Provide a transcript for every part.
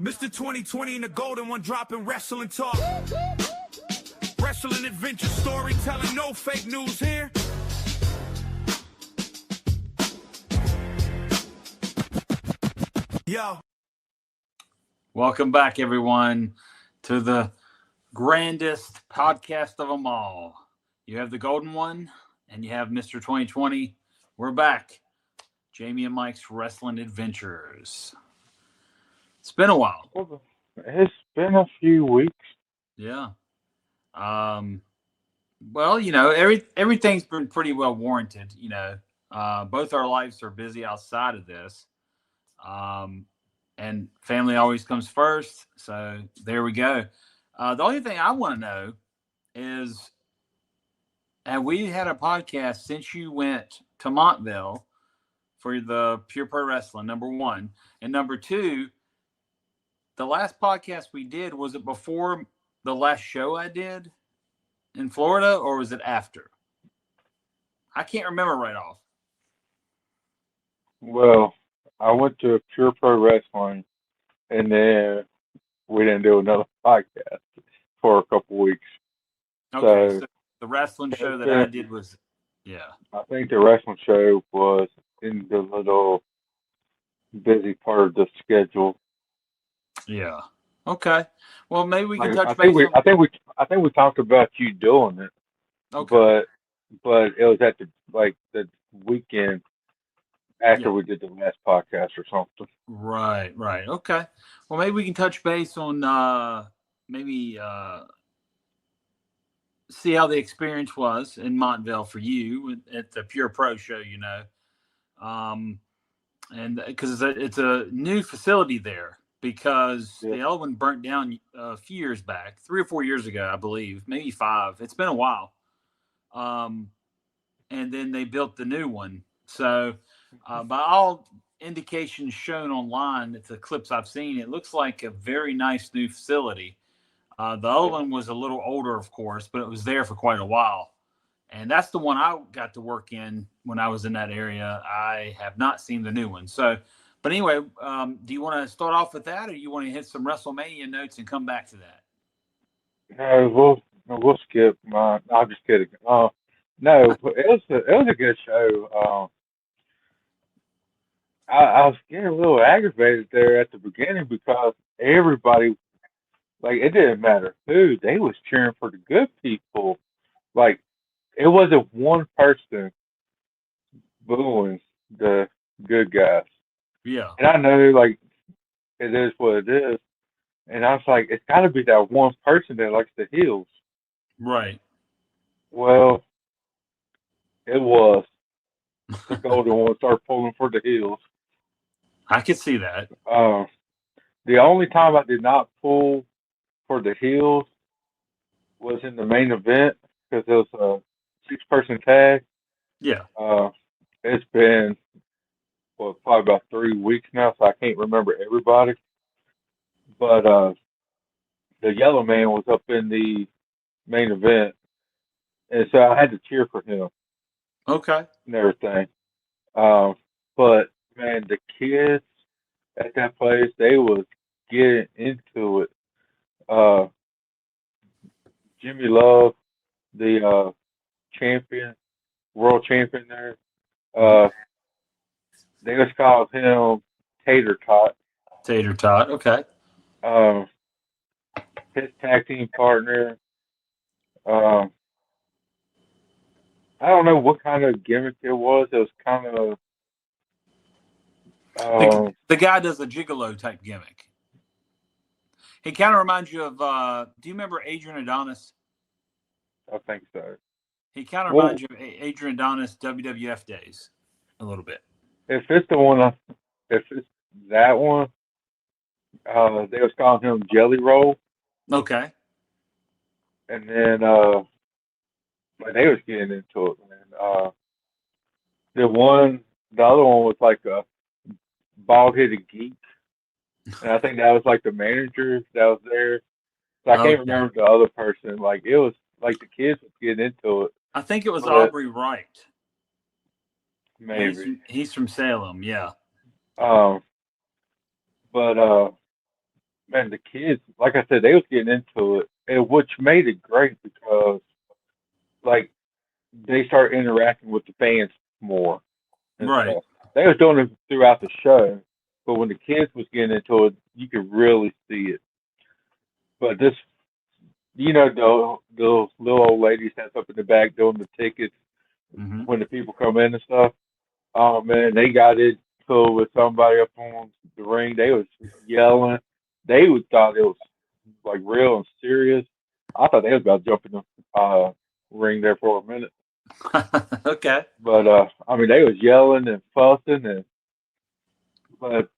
Mr. 2020 and the Golden One dropping wrestling talk. Wrestling adventure storytelling, no fake news here. Yo. Welcome back, everyone, to the grandest podcast of them all. You have the Golden One and you have Mr. 2020. We're back. Jamie and Mike's Wrestling Adventures. It's been a while. It's been a few weeks. Yeah. Well, everything's been pretty well warranted. Both our lives are busy outside of this. And family always comes first. So there we go. The only thing I want to know is, have we had a podcast since you went to Montville for the Pure Pro Wrestling, number one? And number two, the last podcast we did, was it before the last show I did in Florida, or was it after? I can't remember right off. Well, I went to Pure Pro Wrestling, and then we didn't do another podcast for a couple weeks. Okay, so the wrestling show that I did was, I think the wrestling show was in the little busy part of the schedule. Yeah. Okay. Well, maybe we can touch I base. think we talked about you doing it. Okay. But it was at the weekend after we did the last podcast or something. Right. Okay. Well, maybe we can touch base on see how the experience was in Montville for you at the Pure Pro show, and because it's a new facility there, because the old one burnt down a few years back, 3 or 4 years ago, I believe, maybe 5. It's been a while. And then they built the new one. So by all indications shown online, the clips I've seen, it looks like a very nice new facility. The old one was a little older, of course, but it was there for quite a while. And that's the one I got to work in when I was in that area. I have not seen the new one. So, but anyway, do you want to start off with that, or you want to hit some WrestleMania notes and come back to that? No, we'll skip mine. I'm just kidding. No, it was a good show. I was getting a little aggravated there at the beginning because everybody, it didn't matter who, they was cheering for the good people. It wasn't one person booing the good guys. Yeah. And I know, it is what it is. And I was like, it's got to be that one person that likes the heels. Right. Well, it was. The Golden One started pulling for the heels. I could see that. The only time I did not pull for the heels was in the main event, because it was a 6-person tag. Yeah. It's been probably about 3 weeks now, so I can't remember everybody. But the Yellow Man was up in the main event, and so I had to cheer for him. Okay. And everything. But man, the kids at that place, they was getting into it. Jimmy Love, the world champion there, they just called him Tater Tot. Tater Tot, okay. His tag team partner, I don't know what kind of gimmick it was. It was kind of the guy does a gigolo type gimmick. He kind of reminds you of, do you remember Adrian Adonis? I think so. He kind of reminds you of Adrian Adonis WWF days a little bit. If it's that one, they was calling him Jelly Roll. Okay. And then they was getting into it, man. The other one was like a bald-headed geek, and I think that was like the manager that was there. So I can't remember the other person. It was like the kids was getting into it. I think it was Aubrey Wright. Maybe he's from Salem, yeah. But man, the kids, like I said, they was getting into it, and which made it great because like they started interacting with the fans more and Right. stuff. They was doing it throughout the show, but when the kids was getting into it, you could really see it. But this, the little old lady stands up in the back doing the tickets Hmm. when the people come in and stuff. Oh man, they got it cool with somebody up on the ring. They was yelling. They would thought it was like real and serious. I thought they was about to jump in the ring there for a minute. Okay. But I mean, they was yelling and fussing, and but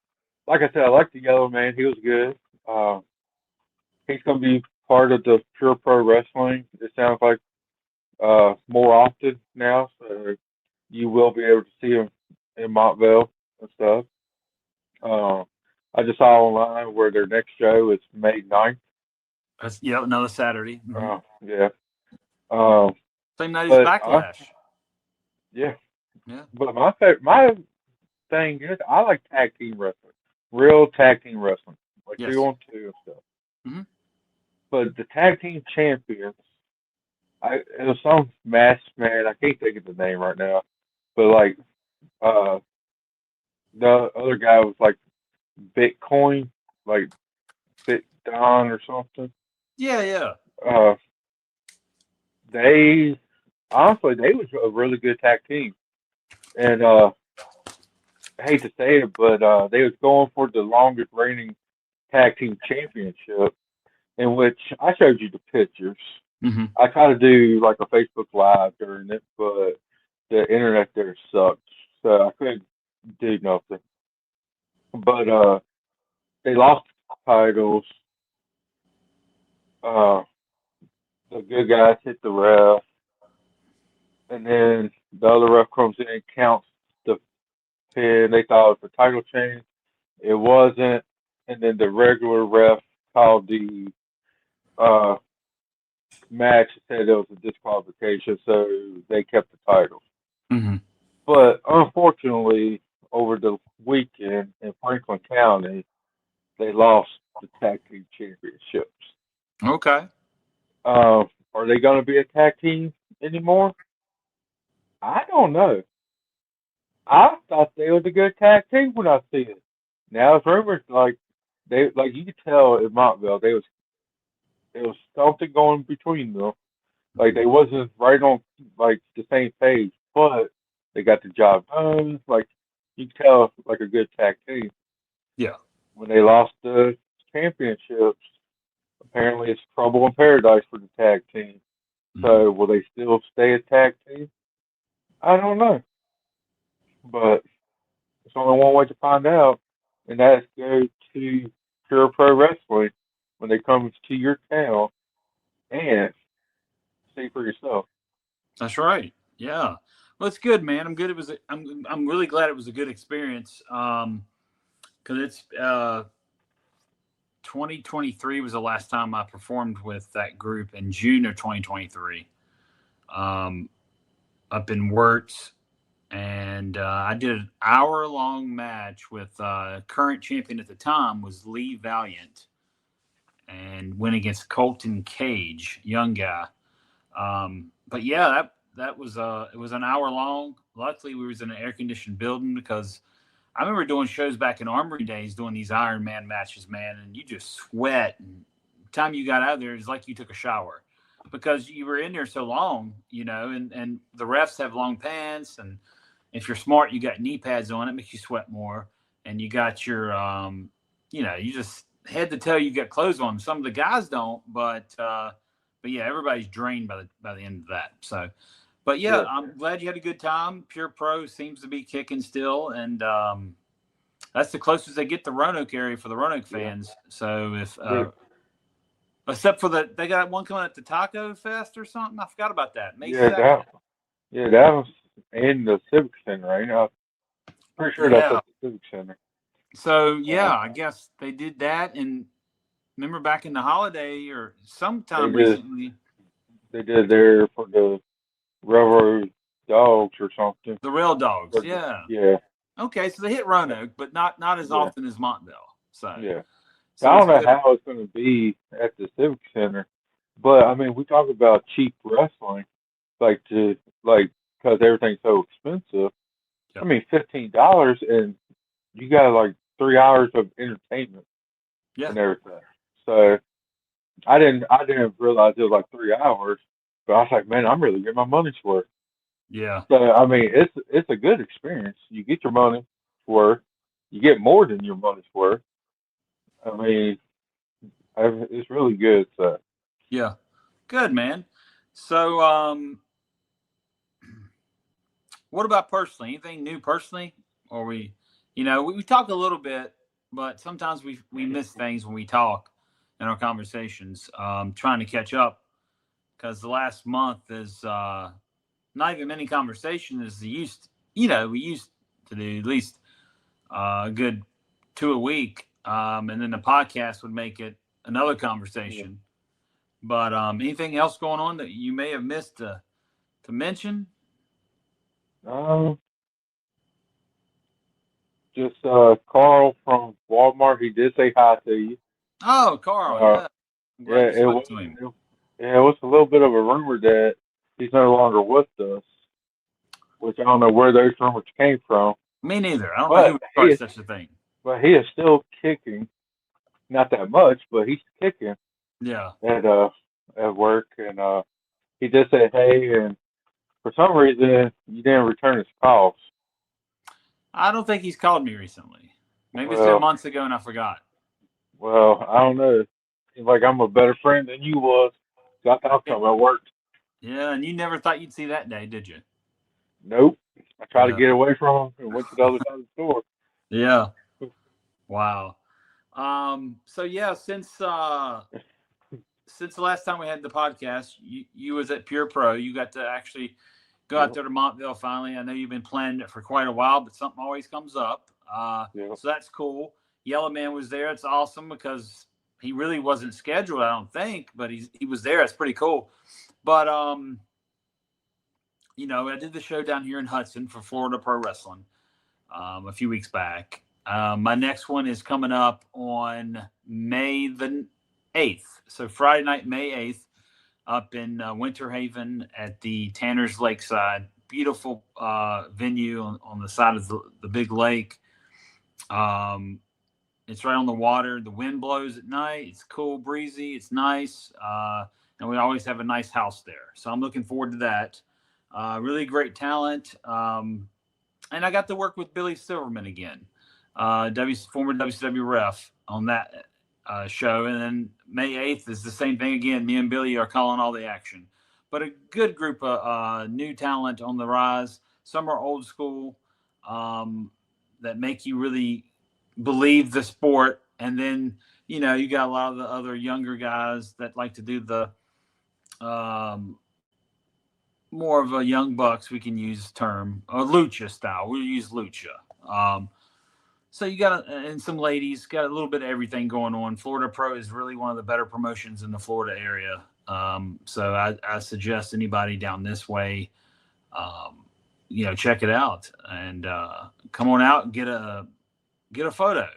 like I said, I like the yellow man. He was good. Uh, he's gonna be part of the Pure Pro Wrestling. It sounds like more often now, so you will be able to see him in Montville and stuff. Uh, I just saw online where their next show is May 9th. That's, yeah, another Saturday. Hmm. Yeah. Um, Same night as but Backlash. yeah, Yeah. but my thing is I like tag team wrestling, real tag team wrestling, like Yes. 2-on-2 and stuff. Hmm. But the tag team champions, it was some masked man. I can't think of the name right now, but like uh, the other guy was like Bitcoin, like Bitdon or something. Yeah, yeah. Uh, they honestly they was a really good tag team, and I hate to say it, but they was going for the longest reigning tag team championship, in which I showed you the pictures. Hmm. I try to do like a Facebook Live during it, but the internet there sucked, so I couldn't do nothing. But they lost titles. Uh, the good guys hit the ref, and then the other ref comes in and counts the pin. They thought it was a title change. It wasn't, and then the regular ref called the uh, match and said it was a disqualification, so they kept the title. Hmm. But unfortunately, over the weekend in Franklin County, they lost the tag team championships. Okay. Are they going to be a tag team anymore? I don't know. I thought they was a good tag team when I see it. Now it's rumors like they like you could tell in Montville there was something going between them. Like they wasn't right on like the same page, but they got the job done. Like you can tell like a good tag team. Yeah. When they lost the championships, apparently it's trouble in paradise for the tag team. Hmm. So will they still stay a tag team? I don't know. But there's only one way to find out, and that's go to Pure Pro Wrestling when they come to your town and see for yourself. That's right. Yeah. Well, it's good, man. I'm good. It was. I'm really glad it was a good experience. Because it's 2023 was the last time I performed with that group in June of 2023. Um, up in Wirtz, and I did an hour-long match with current champion at the time was Lee Valiant, and went against Colton Cage, young guy. But yeah, that was it was an hour long. Luckily, we was in an air conditioned building because I remember doing shows back in Armory days, doing these Iron Man matches, man, and you just sweat. And the time you got out of there, it's like you took a shower because you were in there so long, and the refs have long pants, and if you're smart, you got knee pads on. It makes you sweat more, and you got your, you just head to toe, you got clothes on. Some of the guys don't, but yeah, everybody's drained by the end of that. So, but yeah, Yeah, I'm glad you had a good time. Pure Pro seems to be kicking still, and that's the closest they get to Roanoke area for the Roanoke yeah. fans. So if They, except for they got one coming at the Taco Fest or something. I forgot about that. May yeah, 2nd. that was in the Civic Center, right? I'm pretty sure that's Yeah. at the Civic Center. So Uh, yeah, I guess they did that. And remember back in the holiday or they sometime did recently, they did there for the railroad dogs or something. the Rail Dogs. Or Yeah. yeah, Okay, so they hit Roanoke, but not as yeah, often as Montville. So yeah. I So it's don't know good. how it's going to be at the Civic Center, but I mean, we talk about cheap wrestling, like to like because everything's so expensive. I Yep. mean, $15 and you got like 3 hours of entertainment Yeah. and everything. So I didn't realize it was like 3 hours, but I was like, man, I'm really getting my money's worth. Yeah. So I mean, it's a good experience. You get your money's worth. You get more than your money's worth. I mean, it's really good. So Yeah. Good, man. So, what about personally? Anything new personally? Or we talk a little bit, but sometimes we miss things when we talk in our conversations. Trying to catch up because the last month is not even many conversations as we used to do at least a good two a week, and then the podcast would make it another yeah. conversation. But anything else going on that you may have missed to mention? Um, just Carl from Walmart. He did say hi to you. Oh, Carl, Uh, yeah, I'm glad yeah, you spoke to him. yeah, it was a little bit of a rumor that he's no longer with us, which I don't know where those rumors came from. Me neither. I don't know who But would start such a thing. he is still kicking. Not that much, but he's kicking Yeah, at work, and he just said hey, and for some reason you didn't return his calls. I don't think he's called me recently. Maybe it's been Well, months ago and I forgot. I don't know. Seems like I'm a better friend than you was. So I talked to him at work. Yeah, and you never thought you'd see that day, did you? Nope. I tried to Yeah. get away from him and went to the other side of the store. Yeah. Wow. So yeah, since the last time we had the podcast, you was at Pure Pro. You got to actually go out Yep, there to Montville finally. I know you've been planning it for quite a while, but something always comes up. yep. So that's cool. Yellow Man was there. It's awesome because he really wasn't scheduled, I don't think, but he was there. It's pretty cool. But I did the show down here in Hudson for Florida Pro Wrestling a few weeks back. My next one is coming up on May the 8th. So Friday night, May 8th, up in Winter Haven at the Tanner's Lakeside. Beautiful venue on the side of the big lake. It's right on the water. The wind blows at night. It's cool, breezy. It's nice. And we always have a nice house there. So I'm looking forward to that. Really great talent. And I got to work with Billy Silverman again, former WCW ref on that show. And then May 8th is the same thing again. Me and Billy are calling all the action. But a good group of new talent on the rise. Some are old school that make you really believe the sport. And then, you got a lot of the other younger guys that like to do the more of a young bucks, we can use term, or lucha style. We'll use lucha. So you got and some ladies got a little bit of everything going on. Florida Pro is really one of the better promotions in the Florida area. So I suggest anybody down this way, check it out and come on out and get a photo,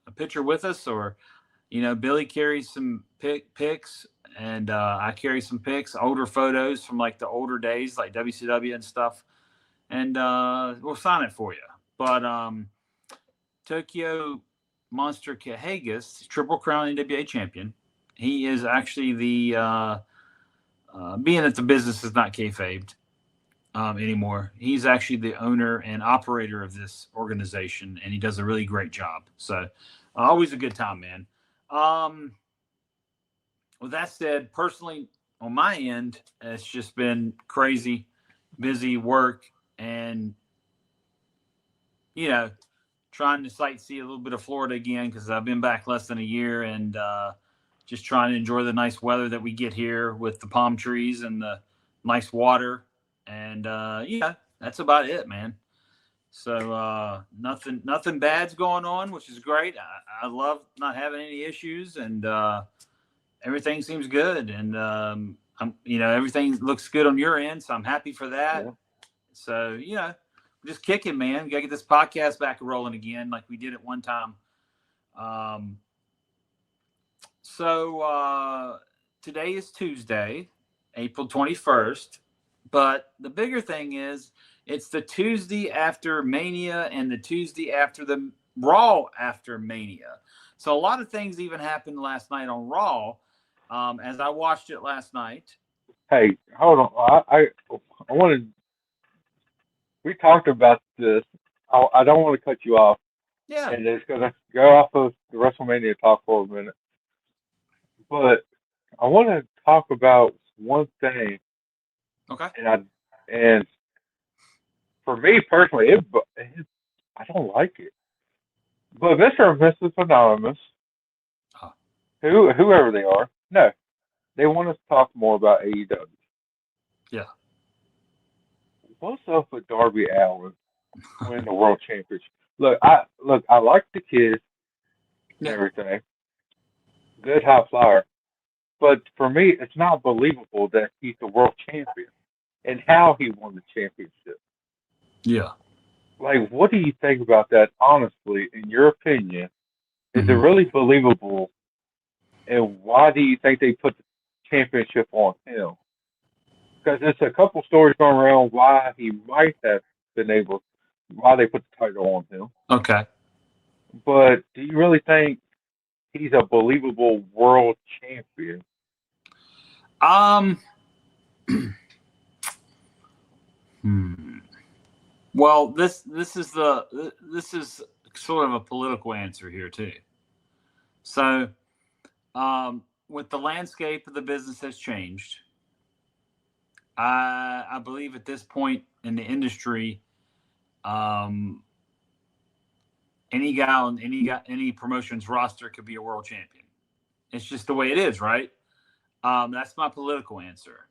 a picture with us, or Billy carries some pics, and I carry some pics, older photos from like the older days, like WCW and stuff, and we'll sign it for you. But Tokyo Monster Kahagas, Triple Crown NWA champion, he is actually the being that the business is not kayfabed anymore. He's actually the owner and operator of this organization, and he does a really great job. So always a good time, man. With that said, personally, on my end, it's just been crazy, busy work, and trying to sightsee a little bit of Florida again because I've been back less than a year, and just trying to enjoy the nice weather that we get here with the palm trees and the nice water, and that's about it, man. So nothing bad's going on, which is great. I love not having any issues, and everything seems good, and everything looks good on your end, so I'm happy for that. Yeah. So just kicking, man. Gotta get this podcast back rolling again, like we did at one time. So today is Tuesday, April 21st. But the bigger thing is it's the Tuesday after Mania and the Tuesday after the Raw after Mania. So a lot of things even happened last night on Raw. As I watched it last night. Hey, hold on. I wanted. We talked about this. I don't want to cut you off, Yeah. and it's gonna go off of the WrestleMania talk for a minute. But I want to talk about one thing, Okay. and for me personally, I don't like it. But Mr. and Mrs. Anonymous, Oh. whoever they are, no, they want us to talk more about AEW. Yeah. What's up with Darby Allin winning the world championship? I like the kid and Yeah. everything. Good high flyer. But for me, it's not believable that he's the world champion and how he won the championship. Yeah. Like, what do you think about that, honestly, in your opinion? Is it really believable? And why do you think they put the championship on him? Because there's a couple stories going around why he might have been able, why they put the title on him. Okay. But do you really think he's a believable world champion? Well, this is sort of a political answer here too. So, with the landscape of the business has changed, I believe at this point in the industry, any guy on any promotion's roster could be a world champion. It's just the way it is, right? That's my political answer.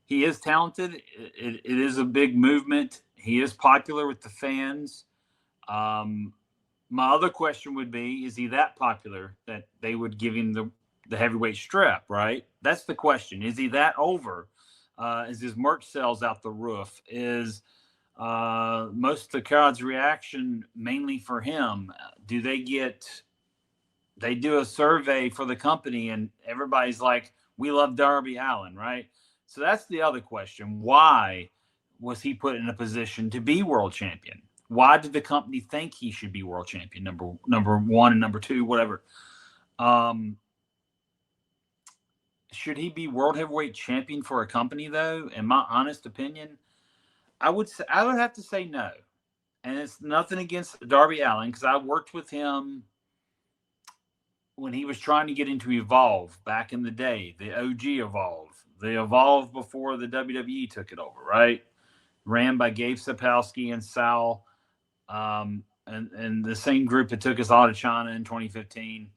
He is talented. It is a big movement. He is popular with the fans. My other question would be, is he that popular that they would give him the heavyweight strap, right? That's the question. Is he that over? Is his merch sales out the roof? Is most of the crowd's reaction mainly for him? They do a survey for the company and everybody's like, we love Darby Allin, right? So that's the other question. Why was he put in a position to be world champion? Why did the company think he should be world champion? Number one and number two, whatever. Should he be world heavyweight champion for a company though? In my honest opinion, I would have to say no. And it's nothing against Darby Allin because I worked with him when he was trying to get into Evolve back in the day, the OG Evolve, the Evolve before the WWE took it over, right? Ran by Gabe Sapolsky and Sal, and the same group that took us all to China in 2015.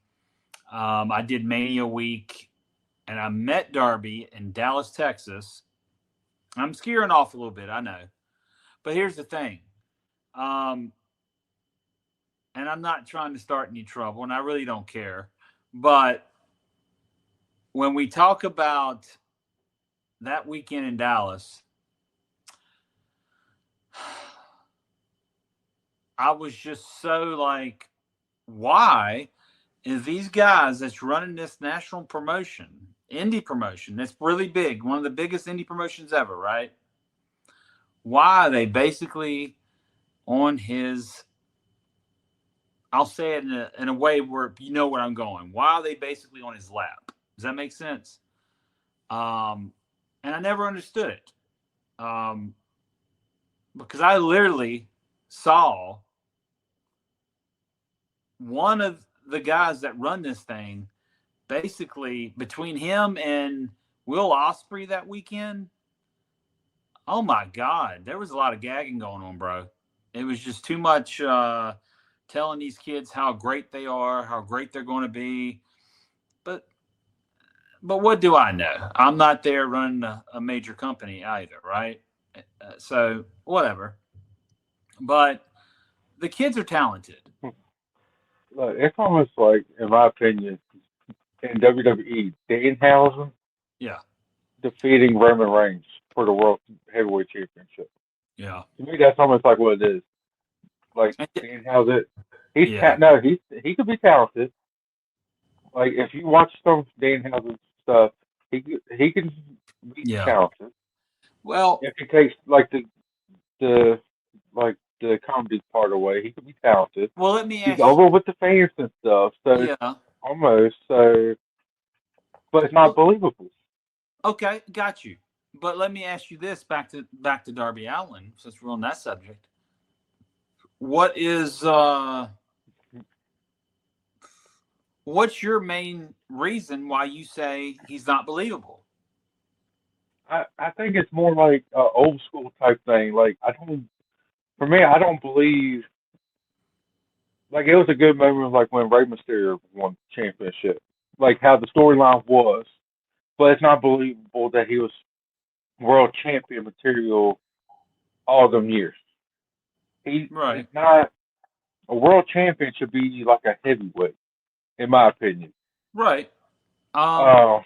I did Mania Week, and I met Darby in Dallas, Texas. I'm scaring off a little bit, I know. But here's the thing. And I'm not trying to start any trouble, and I really don't care. But when we talk about that weekend in Dallas, I was just so like, why is these guys that's running this national promotion, indie promotion, that's really big, one of the biggest indie promotions ever, right? Why are they basically on his, I'll say it in a way where you know where I'm going. Why are they basically on his lap? Does that make sense? And I never understood it. Because I literally saw one of the guys that run this thing, basically between him and Will Ospreay that weekend. Oh my God, there was a lot of gagging going on, bro. It was just too much telling these kids how great they are, how great they're going to be. But what do I know? I'm not there running a major company either, right? So whatever. But the kids are talented. Look, it's almost like, in my opinion, in WWE, Danhausen defeating Roman Reigns for the World Heavyweight Championship. Yeah. To me, that's almost like what it is. Like Danhausen, he could be talented, Like if you watch some Danhausen stuff, he can be Yeah. talented. Well, If he takes like the like the comedy part away, he can be talented. let me He's ask. over with the fans and stuff, so Yeah. almost so, but it's not Well, believable. okay, got you. But let me ask you this: back to Darby Allin, since we're on that subject. What is what's your main reason why you say he's not believable? I think it's more like a old school type thing. Like for me, I don't believe like it was a good moment like when Rey Mysterio won the championship, like how the storyline was, but it's not believable that he was world champion material all them years. Right. It's not a world champion should be like a heavyweight, in my opinion. Right. Uh,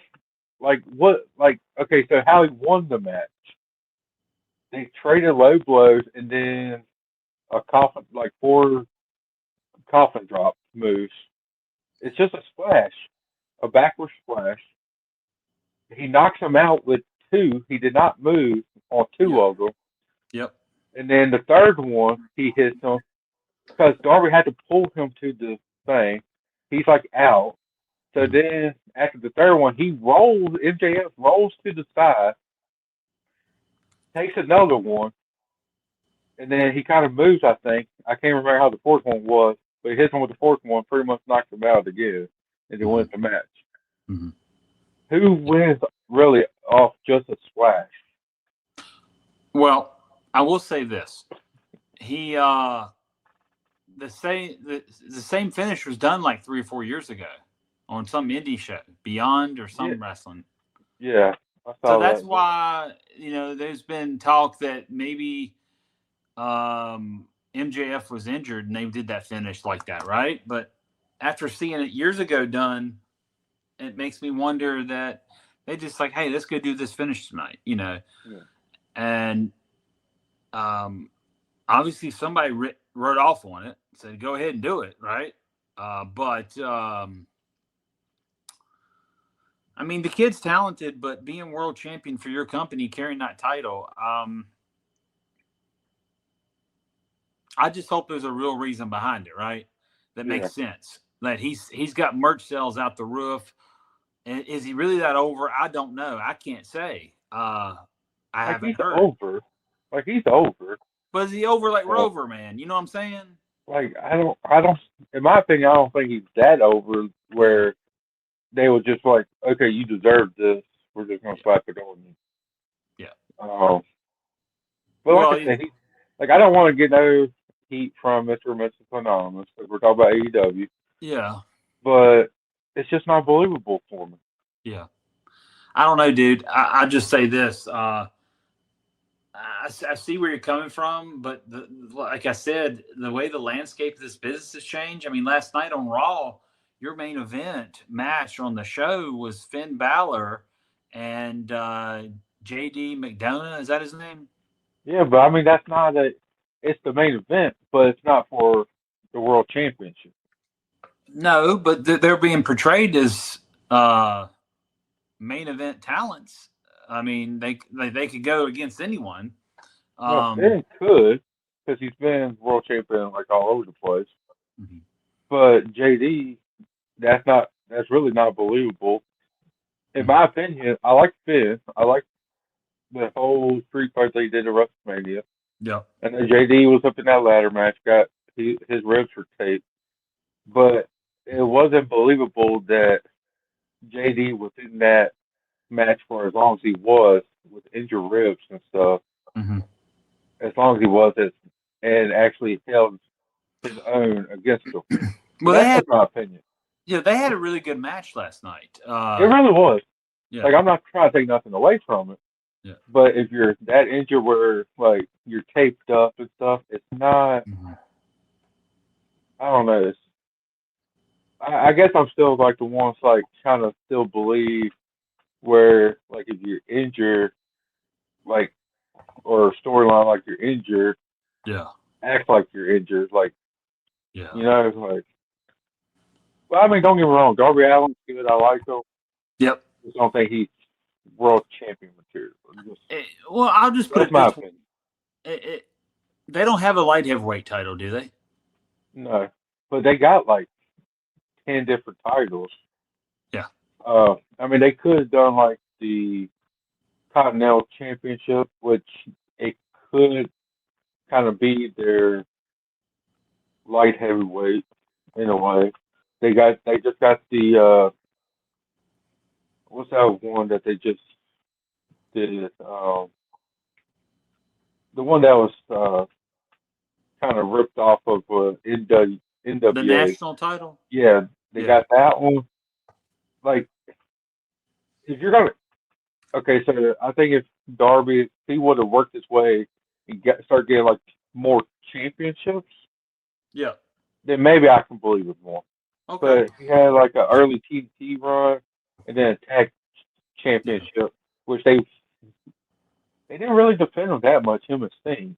like what? Like okay, so how he won the match? They traded low blows and then a coffin, like four coffin drop moves. It's just a splash, a backward splash. He knocks him out with two. He did not move on two Yep. of them. Yep. And then the third one, he hits him because Darby had to pull him to the thing. He's like out. So then after the third one, he rolls. MJF rolls to the side, takes another one, and then he kind of moves. I think I can't remember how the fourth one was, but he hits him with the fourth one, pretty much knocks him out again, and then wins the match. Mm-hmm. Who wins really off just a splash? Well, I will say this: he the same finish was done like 3 or 4 years ago on some indie show, Beyond or some wrestling. Yeah, I saw so that's that. why there's been talk that maybe MJF was injured and they did that finish like that, right? But after seeing it years ago done, it makes me wonder that they just like, hey, let's go do this finish tonight, Yeah. And obviously somebody wrote off on it, said go ahead and do it, right? But I mean, the kid's talented, but being world champion for your company, carrying that title, I just hope there's a real reason behind it, right? That makes sense. That he's got merch sales out the roof. And is he really that over? I don't know. I can't say. I haven't heard. Over. Like he's over. But is he over like Rover, man? You know what I'm saying? Like I don't. In my opinion, I don't think he's that over where they were just like, okay, you deserve this. We're just gonna slap it on you. Yeah. But like I said, I don't want to get no heat from Mr. and Mrs. Anonymous because we're talking about AEW. Yeah. But it's just not believable for me. Yeah. I don't know, dude. I just say this. I see where you're coming from, but like I said, the way the landscape of this business has changed. I mean, last night on Raw, your main event match on the show was Finn Balor and JD McDonough. Is that his name? Yeah, but I mean that's not it's the main event, but it's not for the world championship. No, but they're being portrayed as main event talents. I mean, they could go against anyone. Well, Finn could because he's been world champion like all over the place. Mm-hmm. But JD, that's really not believable. In my opinion, I like Finn. I like the whole street fight they did at WrestleMania. Yeah. And then JD was up in that ladder match, got his ribs were taped. But it wasn't believable that JD was in that match for as long as he was with injured ribs and stuff. Mm-hmm. As long as he was it and actually held his own against them. Well, that's my opinion. Yeah, they had a really good match last night. It really was. Yeah. Like I'm not trying to take nothing away from it. Yeah. But if you're that injured where like you're taped up and stuff, it's not. Mm-hmm. I don't know. I guess I'm still like the ones like kind of still believe where like if you're injured, like or storyline like you're injured, yeah, act like you're injured, like yeah, you know, like Well, I mean, don't get me wrong. Darby Allin's good. I like him. Yep. Just don't think he's world champion material. Well, I'll just put That's it my this way: opinion. they don't have a light heavyweight title, do they? No, but they got like 10 different titles. Yeah. I mean, they could have done like the Continental Championship, which it could kind of be their light heavyweight in a way. They just got the what's that one that they just did? The one that was kind of ripped off of The NWA. national title. Yeah, they Yeah. got that one. Like, if you're gonna, okay, so I think if Darby, if he would have worked his way and start getting like more championships, Yeah. then maybe I can believe it more. Okay. But he had like an early TNT run and then a tag Yeah. championship, which they didn't really defend him that much. Him and Sting,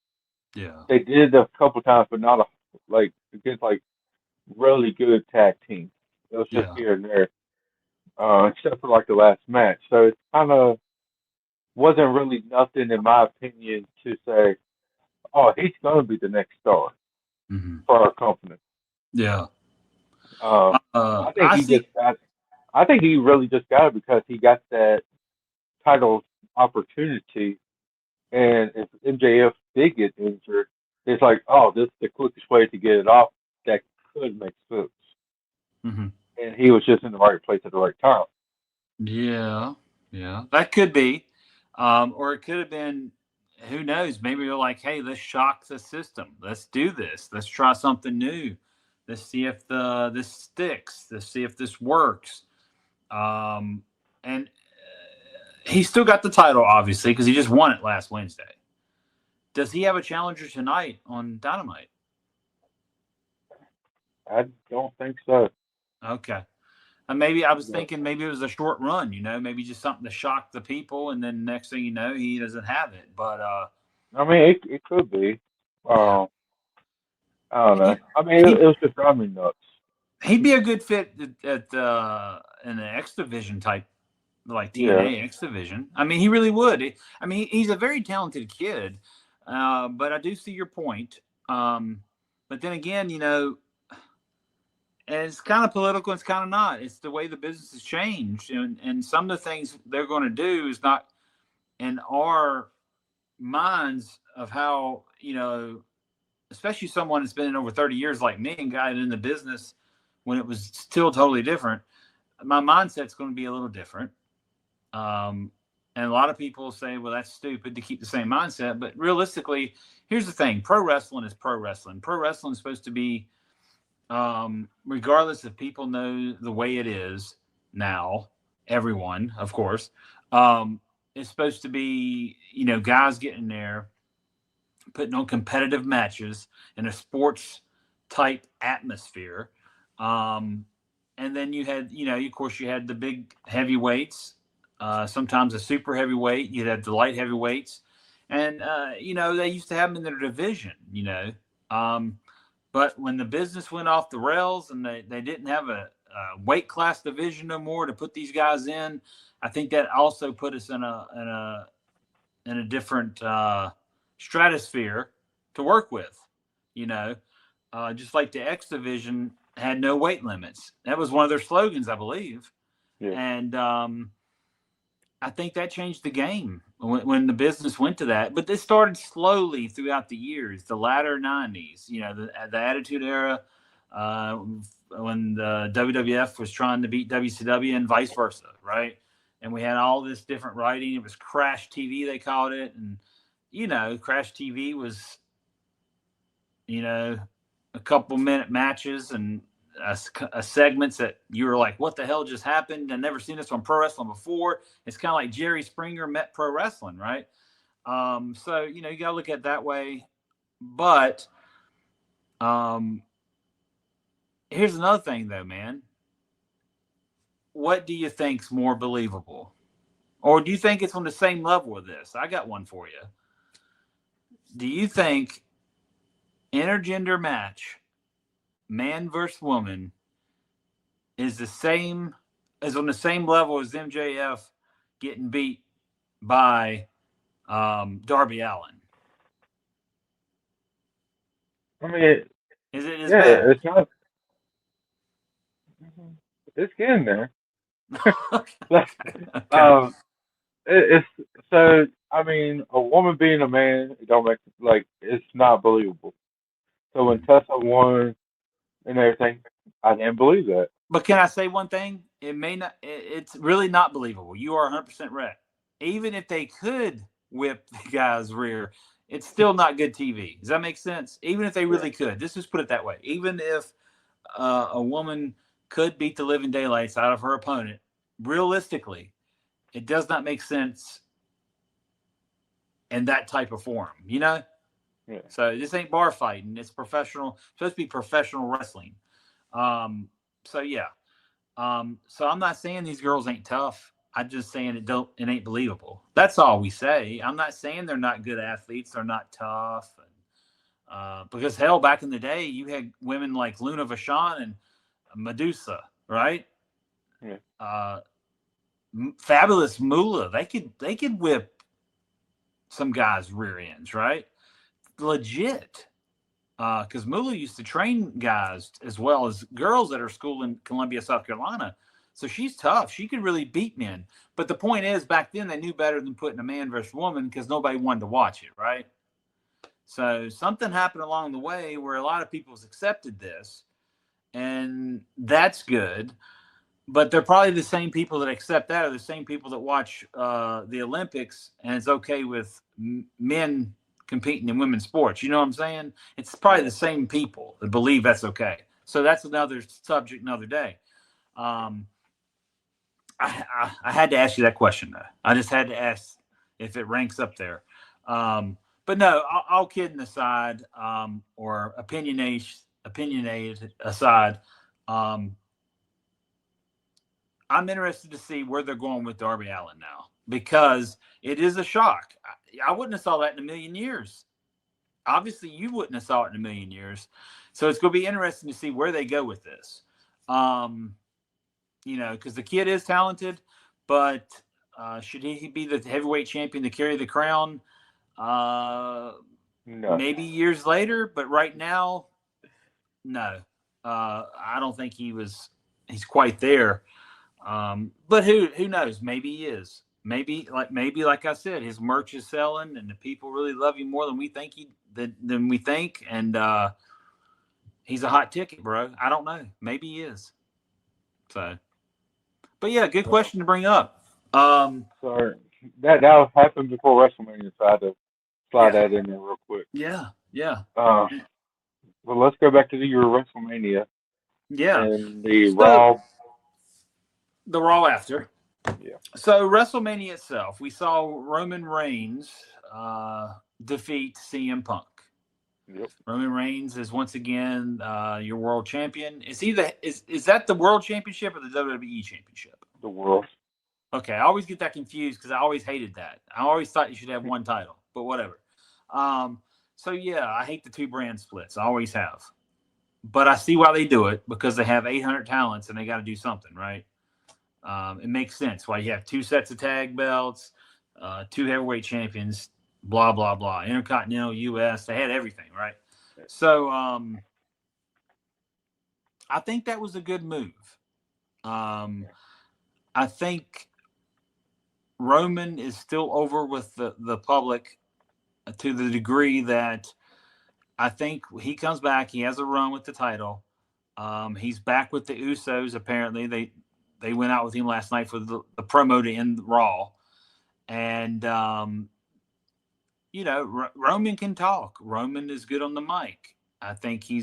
Yeah. they did a couple times, but not like against like really good tag teams. It was just Yeah. here and there, except for like the last match. So it kind of wasn't really nothing, in my opinion, to say, oh, he's going to be the next star Mm-hmm. for our company. Yeah. I think I he see. just got. I think he really just got it because he got that title opportunity, and if MJF did get injured, it's like, oh, this is the quickest way to get it off. That could make sense, Mm-hmm. and he was just in the right place at the right time. Yeah. Yeah. That could be, or it could have been. Who knows? Maybe they're like, "Hey, let's shock the system. Let's do this. Let's try something new. Let's see if this sticks. Let's see if this works." And he still got the title, obviously, because he just won it last Wednesday. Does he have a challenger tonight on Dynamite? I don't think so. Okay. And maybe I was thinking maybe it was a short run, maybe just something to shock the people, and then next thing you know, he doesn't have it. But I mean, it could be. yeah, I don't know. he I mean, he it was just driving me nuts. he'd be a good fit at in the X division type, like Yeah, TNA X division. I mean, he really would. I mean, he's a very talented kid, but I do see your point. But then again, and it's kind of political. It's kind of not. It's the way the business has changed, and some of the things they're going to do is not in our minds of how especially someone that's been in over 30 years like me and got in the business when it was still totally different. My mindset's going to be a little different. And a lot of people say, well, that's stupid to keep the same mindset. But realistically, here's the thing: pro wrestling is pro wrestling. Pro wrestling is supposed to be, regardless if people know the way it is now, everyone, of course, is supposed to be, guys getting there, putting on competitive matches in a sports type atmosphere. And then you had, of course, you had the big heavyweights, sometimes a super heavyweight. You had the light heavyweights, and they used to have them in their division. But when the business went off the rails and they didn't have a weight class division no more to put these guys in, I think that also put us in a different stratosphere to work with. Just like the X division had no weight limits. That was one of their slogans, I believe. yeah. And I think that changed the game when the business went to that. But this started slowly throughout the years, the latter 90s, the Attitude Era, when the WWF was trying to beat WCW and vice versa, right? And we had all this different writing. It was Crash TV, they called it. And, Crash TV was, a couple minute matches and segments that you were like, what the hell just happened? I've never seen this on pro wrestling before. It's kind of like Jerry Springer met pro wrestling, right? So, you got to look at it that way. But here's another thing, though, man. What do you think's more believable? Or do you think it's on the same level of this? I got one for you. Do you think intergender match, man versus woman, is on the same level as MJF getting beat by Darby Allin? I mean, Is it as yeah, bad? it's not. It's getting there. Like, Okay. um, it's so. I mean, a woman being a man, it don't make like it's not believable. So when Tessa won and everything, I didn't believe that. But can I say one thing? It may not. It's really not believable. You are 100% right. Even if they could whip the guy's rear, it's still not good TV. Does that make sense? Even if they really could, let's just put it that way. Even if a woman could beat the living daylights out of her opponent, realistically, it does not make sense in that type of forum. You know. Yeah. So this ain't bar fighting. It's professional. It's supposed to be professional wrestling. So yeah. So I'm not saying these girls ain't tough. I'm just saying it ain't believable. That's all we say. I'm not saying they're not good athletes. They're not tough. Because hell, back in the day, you had women like Luna Vachon and Medusa, right? Yeah. Fabulous Moolah. They could whip some guys' rear ends, right? Legit. Because Moolah used to train guys as well as girls at her school in Columbia, South Carolina. So she's tough. She could really beat men. But the point is, back then they knew better than putting a man versus woman because nobody wanted to watch it, right? So something happened along the way where a lot of people's accepted this, and that's good. But they're probably the same people that accept that are the same people that watch the Olympics, and it's okay with men competing in women's sports. You know what I'm saying? It's probably the same people that believe that's okay. So that's another subject, another day. I had to ask you that question, though. I just had to ask if it ranks up there. But no, all kidding aside, or opinionated aside, I'm interested to see where they're going with Darby Allin now because it is a shock. I wouldn't have saw that in a million years. Obviously, you wouldn't have saw it in a million years. So it's going to be interesting to see where they go with this. Because the kid is talented, but should he be the heavyweight champion to carry the crown? No. Maybe years later, but right now, no. I don't think he's quite there. But who knows? Maybe he is. Maybe like I said, his merch is selling, and the people really love him more than we think than we think. And he's a hot ticket, bro. I don't know. Maybe he is. So, but yeah, good question to bring up. Sorry, that happened before WrestleMania, so I had to slide that in there real quick. Yeah. Well, let's go back to your WrestleMania. Yeah. And the Raw. The Raw after. Yeah. So WrestleMania itself, we saw Roman Reigns defeat CM Punk. Yep. Roman Reigns is once again your world champion. Is that the world championship or the WWE championship? The world. Okay, I always get that confused because I always hated that. I always thought you should have one title, but whatever. So yeah, I hate the two brand splits. I always have. But I see why they do it because they have 800 talents and they got to do something, right? It makes sense why you have two sets of tag belts, two heavyweight champions, blah, blah, blah. Intercontinental, U.S., they had everything, right? So I think that was a good move. I think Roman is still over with the public to the degree that I think he comes back. He has a run with the title. He's back with the Usos. Apparently, they went out with him last night for the promo to end Raw, and Roman can talk. Roman is good on the mic. I think he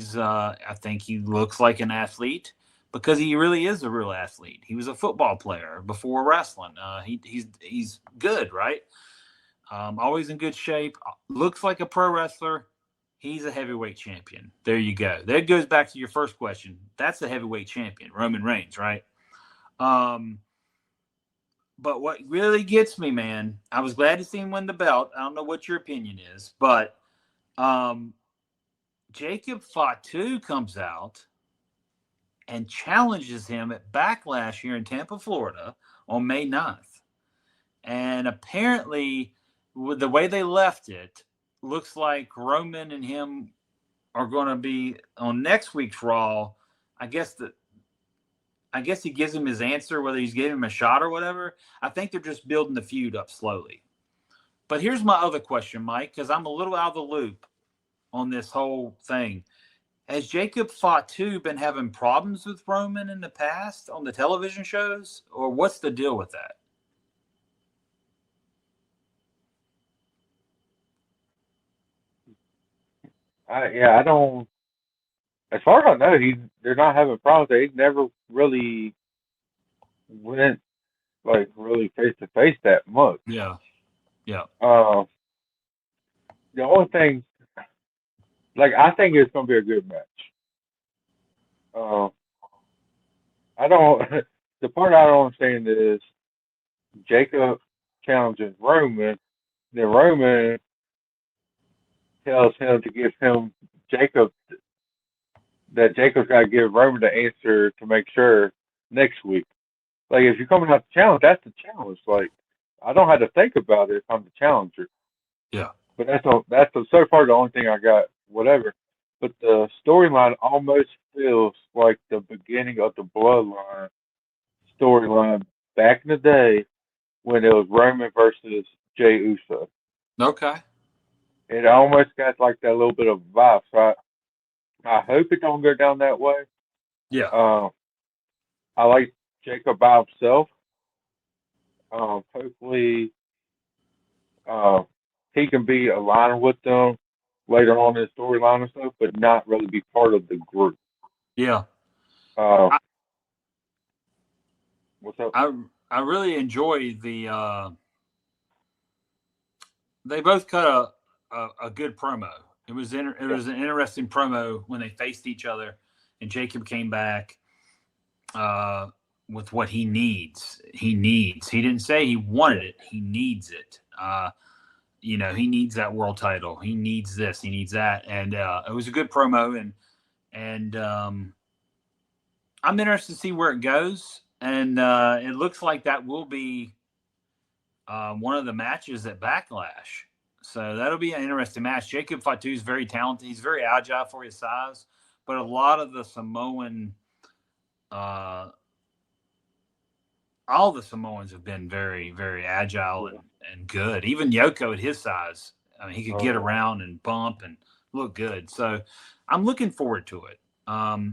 looks like an athlete because he really is a real athlete. He was a football player before wrestling. He's good, right? Always in good shape. Looks like a pro wrestler. He's a heavyweight champion. There you go. That goes back to your first question. That's the heavyweight champion, Roman Reigns, right? But what really gets me, man, I was glad to see him win the belt. I don't know what your opinion is, but Jacob Fatu comes out and challenges him at Backlash here in Tampa, Florida on May 9th. And apparently, with the way they left it, looks like Roman and him are going to be on next week's Raw. I guess he gives him his answer, whether he's giving him a shot or whatever. I think they're just building the feud up slowly. But here's my other question, Mike, because I'm a little out of the loop on this whole thing. Has Jacob Fatu been having problems with Roman in the past on the television shows, or what's the deal with that? I don't. As far as I know, they're not having problems. They never really went like really face to face that much. Yeah. Uh, the only thing, like, I think it's gonna be a good match. Uh, I don't. The part I don't understand is Jacob challenges Roman, then Roman tells him to give him Jacob that Jacob's got to give Roman the answer to make sure next week. Like, if you're coming out to challenge, that's the challenge. Like, I don't have to think about it if I'm the challenger. Yeah. But so far the only thing I got. Whatever. But the storyline almost feels like the beginning of the Bloodline storyline back in the day when it was Roman versus Jey Uso. Okay. It almost got like that little bit of vibe. So I hope it don't go down that way. Yeah. I like Jacob by himself. Hopefully, he can be aligned with them later on in the storyline and stuff, but not really be part of the group. Yeah. Uh, what's up? I really enjoy the. They both cut a good promo. It was an interesting promo when they faced each other, and Jacob came back with what he needs. He didn't say he wanted it. He needs it. He needs that world title. He needs this. He needs that. And it was a good promo. And I'm interested to see where it goes. And it looks like that will be one of the matches at Backlash. So that'll be an interesting match. Jacob Fatu is very talented. He's very agile for his size. But a lot of the Samoan all the Samoans have been very, very agile and good. Even Yoko at his size, I mean, he could get around and bump and look good. So I'm looking forward to it. I'd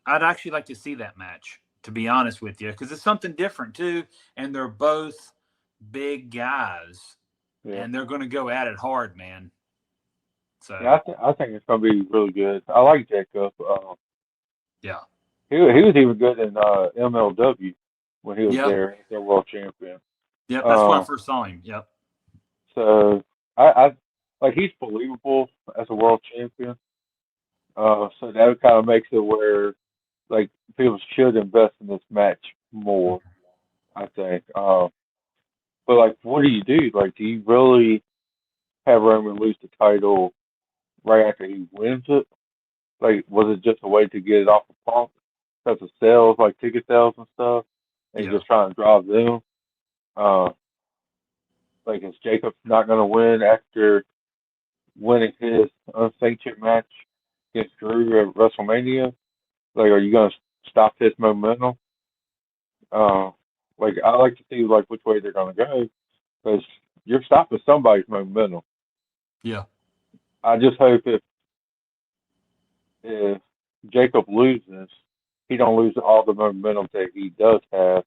actually like to see that match, to be honest with you, because it's something different too. And they're both big guys, and they're going to go at it hard, man. So yeah, I think it's going to be really good. I like Jacob. yeah, he was even good in MLW when he was there as their world champion. Yeah, that's when I first saw him. Yep. So I like, he's believable as a world champion. So that kind of makes it where like people should invest in this match more, I think. But like, what do you do? Like, do you really have Roman lose the title right after he wins it? Like, was it just a way to get it off the Punk because of sales, like ticket sales and stuff, and just trying to drive them? Like, is Jacob not going to win after winning his unsanctioned match against Drew at WrestleMania? Like, are you going to stop his momentum? Like, I like to see like which way they're going to go, because you're stopping somebody's momentum. Yeah. I just hope if Jacob loses, he don't lose all the momentum that he does have,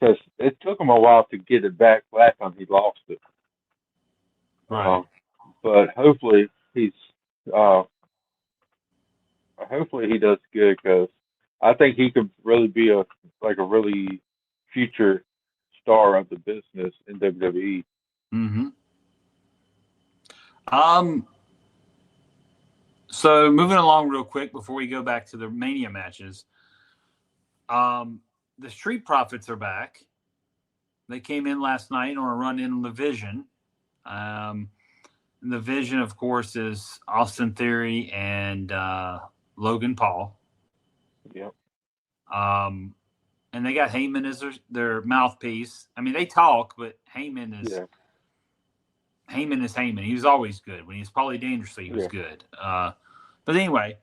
because it took him a while to get it back. Last time he lost it. Right. But hopefully hopefully he does good, because I think he could really be a really future star of the business in WWE. Mm-hmm. So moving along real quick before we go back to the Mania matches, the Street Profits are back. They came in last night on a run in on the Vision. The Vision, of course, is Austin Theory and Logan Paul. Yep. And they got Heyman as their mouthpiece. I mean, they talk, but Heyman is Heyman. He was always good. When he was probably dangerously, he was good. But anyway,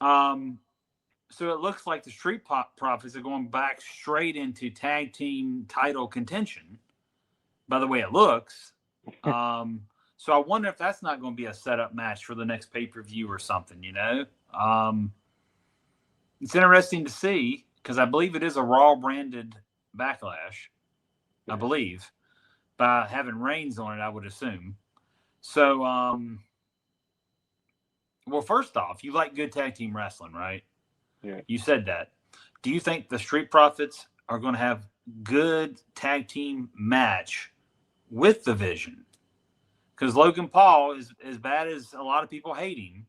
so it looks like the Street Profits are going back straight into tag team title contention. By the way, it looks. So I wonder if that's not going to be a setup match for the next pay-per-view or something. It's interesting to see because I believe it is a Raw branded Backlash. I believe by having Reigns on it, I would assume. So, well, first off, you like good tag team wrestling, right? Yeah. You said that. Do you think the Street Profits are going to have good tag team match with the Vision? Because Logan Paul is as bad as a lot of people hate him.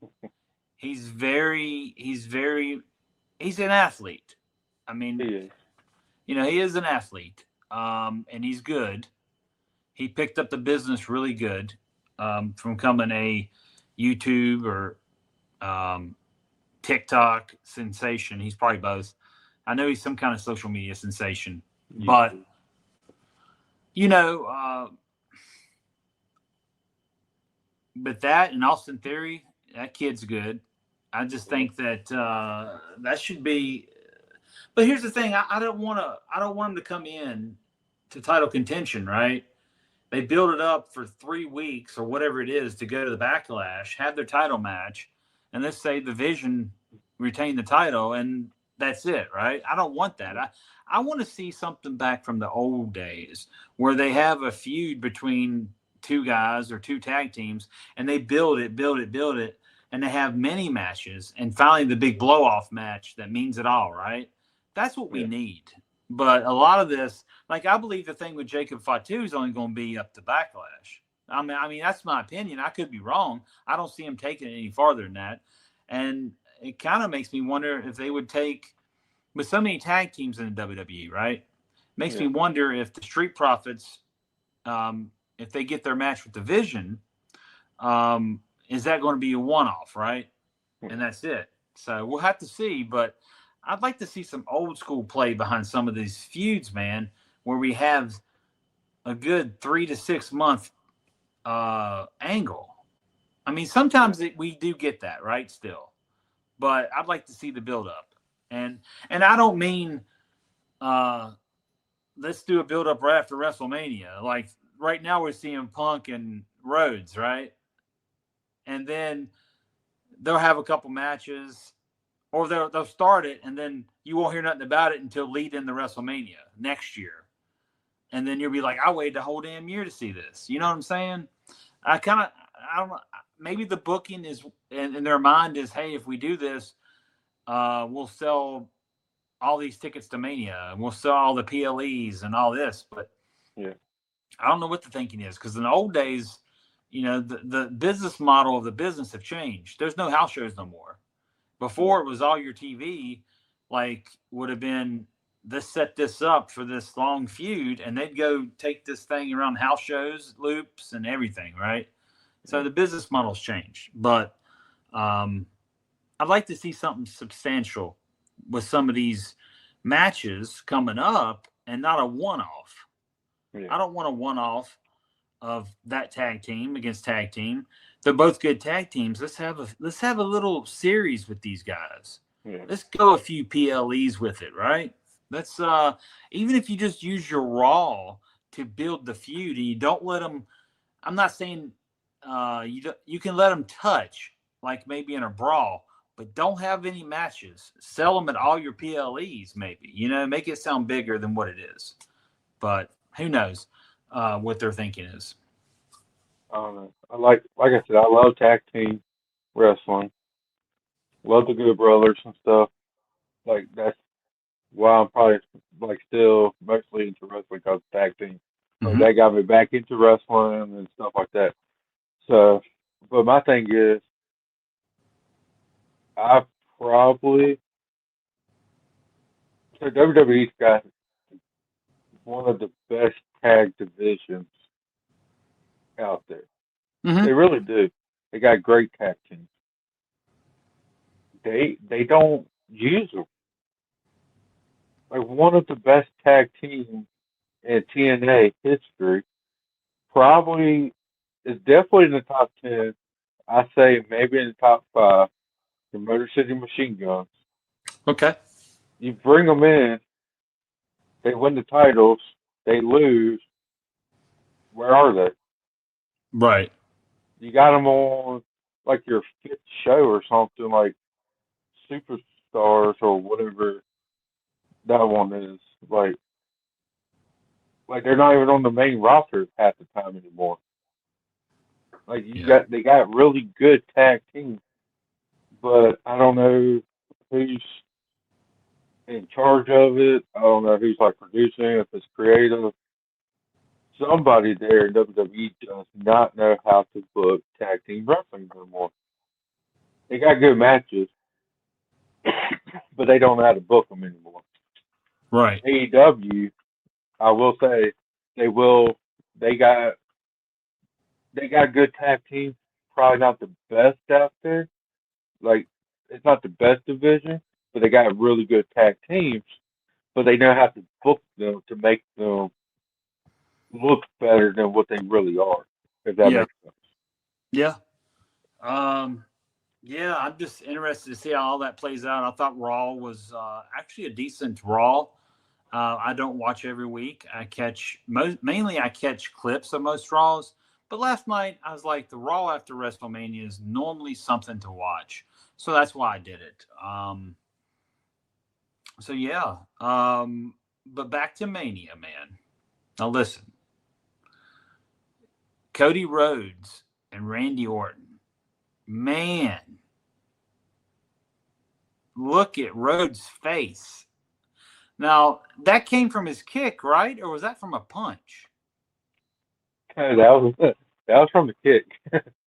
He's an athlete. I mean, he is an athlete, and he's good. He picked up the business really good from coming a YouTube or TikTok sensation. He's probably both. I know he's some kind of social media sensation, but but that and Austin Theory, that kid's good. I just think that that should be. But here's the thing: I don't want him to come in to title contention, right? They build it up for 3 weeks or whatever it is to go to the Backlash, have their title match, and let's say the Vision retain the title, and that's it, right? I don't want that. I want to see something back from the old days where they have a feud between two guys or two tag teams, and they build it, and they have many matches, and finally the big blow-off match that means it all, right? That's what we need. But a lot of this, like I believe the thing with Jacob Fatu is only going to be up to Backlash. I mean that's my opinion. I could be wrong. I don't see him taking it any farther than that. And it kind of makes me wonder if they would take, with so many tag teams in the WWE, right? Makes me wonder if the Street Profits, if they get their match with the Vision, is that going to be a one-off, right? And that's it. So we'll have to see. But I'd like to see some old school play behind some of these feuds, man, where we have a good 3 to 6 month angle. I mean, sometimes we do get that, right? Still, but I'd like to see the build up, and I don't mean let's do a build up right after WrestleMania. Like right now, we're seeing Punk and Rhodes, right? And then they'll have a couple matches. Or they'll start it, and then you won't hear nothing about it until lead into WrestleMania next year. And then you'll be like, I waited a whole damn year to see this. You know what I'm saying? I don't know. Maybe the booking is, in their mind is, hey, if we do this, we'll sell all these tickets to Mania, and we'll sell all the PLEs and all this. But I don't know what the thinking is, because in the old days, the business model of the business have changed. There's no house shows no more. Before it was all your TV, like would have been this set this up for this long feud, and they'd go take this thing around house shows, loops, and everything, right? So the business model's changed, but I'd like to see something substantial with some of these matches coming up, and not a one-off. I don't want a one-off of that tag team against tag team. They're both good tag teams. Let's have a little series with these guys. Let's go a few PLEs with it, right? Let's even if you just use your Raw to build the feud, and you don't let them. I'm not saying you can let them touch, like maybe in a brawl, but don't have any matches. Sell them at all your PLEs, maybe. Make it sound bigger than what it is. But who knows what their thinking is. I don't know. Like I said, I love tag team wrestling. Love the Good Brothers and stuff. Like that's why I'm probably still mostly into wrestling, because tag team. Like that got me back into wrestling and stuff like that. So, but my thing is, I probably WWE's got one of the best tag divisions out there. They really do. They got great tag teams. They don't use them. like one of the best tag teams in TNA history. Probably is definitely in the top 10. I say maybe in the top 5. The Motor City Machine Guns. Okay. You bring them in, they win the titles, they lose. Where are they? Right. You got them on like your 5th show or something, like Superstars or whatever that one is. Like they're not even on the main roster half the time anymore. Like Yeah. they got really good tag teams, but I don't know who's in charge of it. I don't know who's like producing, if it's creative. Somebody there in WWE does not know how to book tag team wrestling anymore. They got good matches, but they don't know how to book them anymore. Right. AEW, I will say, they will. They got good tag teams. Probably not the best out there. Like it's not the best division, but they got really good tag teams. But they know how to book them to make them look better than what they really are. If that Yeah. makes sense. Yeah. Um, yeah, I'm just interested to see how all that plays out. I thought Raw was actually a decent Raw. I don't watch every week. I catch mainly I catch clips of most Raws. But last night I was like, the Raw after WrestleMania is normally something to watch, so that's why I did it. So yeah. But back to Mania, man. Now listen, Cody Rhodes and Randy Orton. Man, look at Rhodes' face. Now, that came from his kick, right? Or was that from a punch? That was that was from the kick.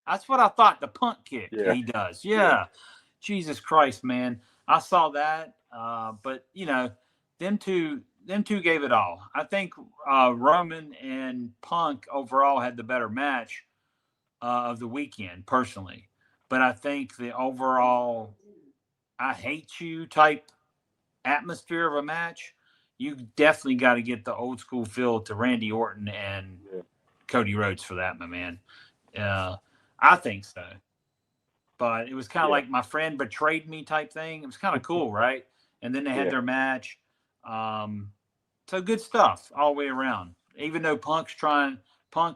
That's what I thought. The punt kick Yeah, he does. yeah, Yeah. Jesus Christ, man. I saw that. But them two gave it all. I think Roman and Punk overall had the better match of the weekend, personally. But I think the overall I hate you type atmosphere of a match, you definitely got to get the old school feel to Randy Orton and yeah, Cody Rhodes for that, my man. Uh, I think so. But it was kind of yeah, like my friend betrayed me type thing. It was kind of cool, right? And then they had yeah, their match. Um, so good stuff all the way around. Even though Punk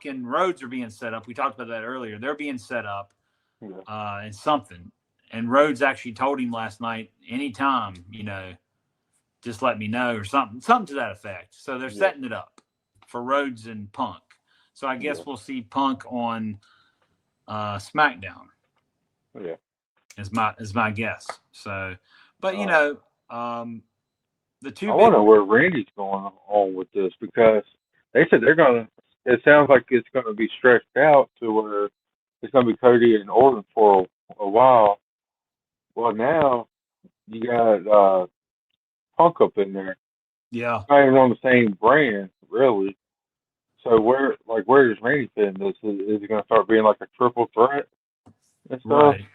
and Rhodes are being set up. We talked about that earlier. They're being set up yeah, and something. And Rhodes actually told him last night, anytime, just let me know or something to that effect. So they're yeah, setting it up for Rhodes and Punk. So I yeah, guess we'll see Punk on SmackDown yeah. is my guess. So, but the two I big wonder where Randy's going on with this because they said they're gonna. It sounds like it's gonna be stretched out to where it's gonna be Cody and Orton for a while. Well, now you got Punk up in there. yeah, Not even on the same brand, really. So where does Randy fit in this? Is it gonna start being like a triple threat and stuff? right,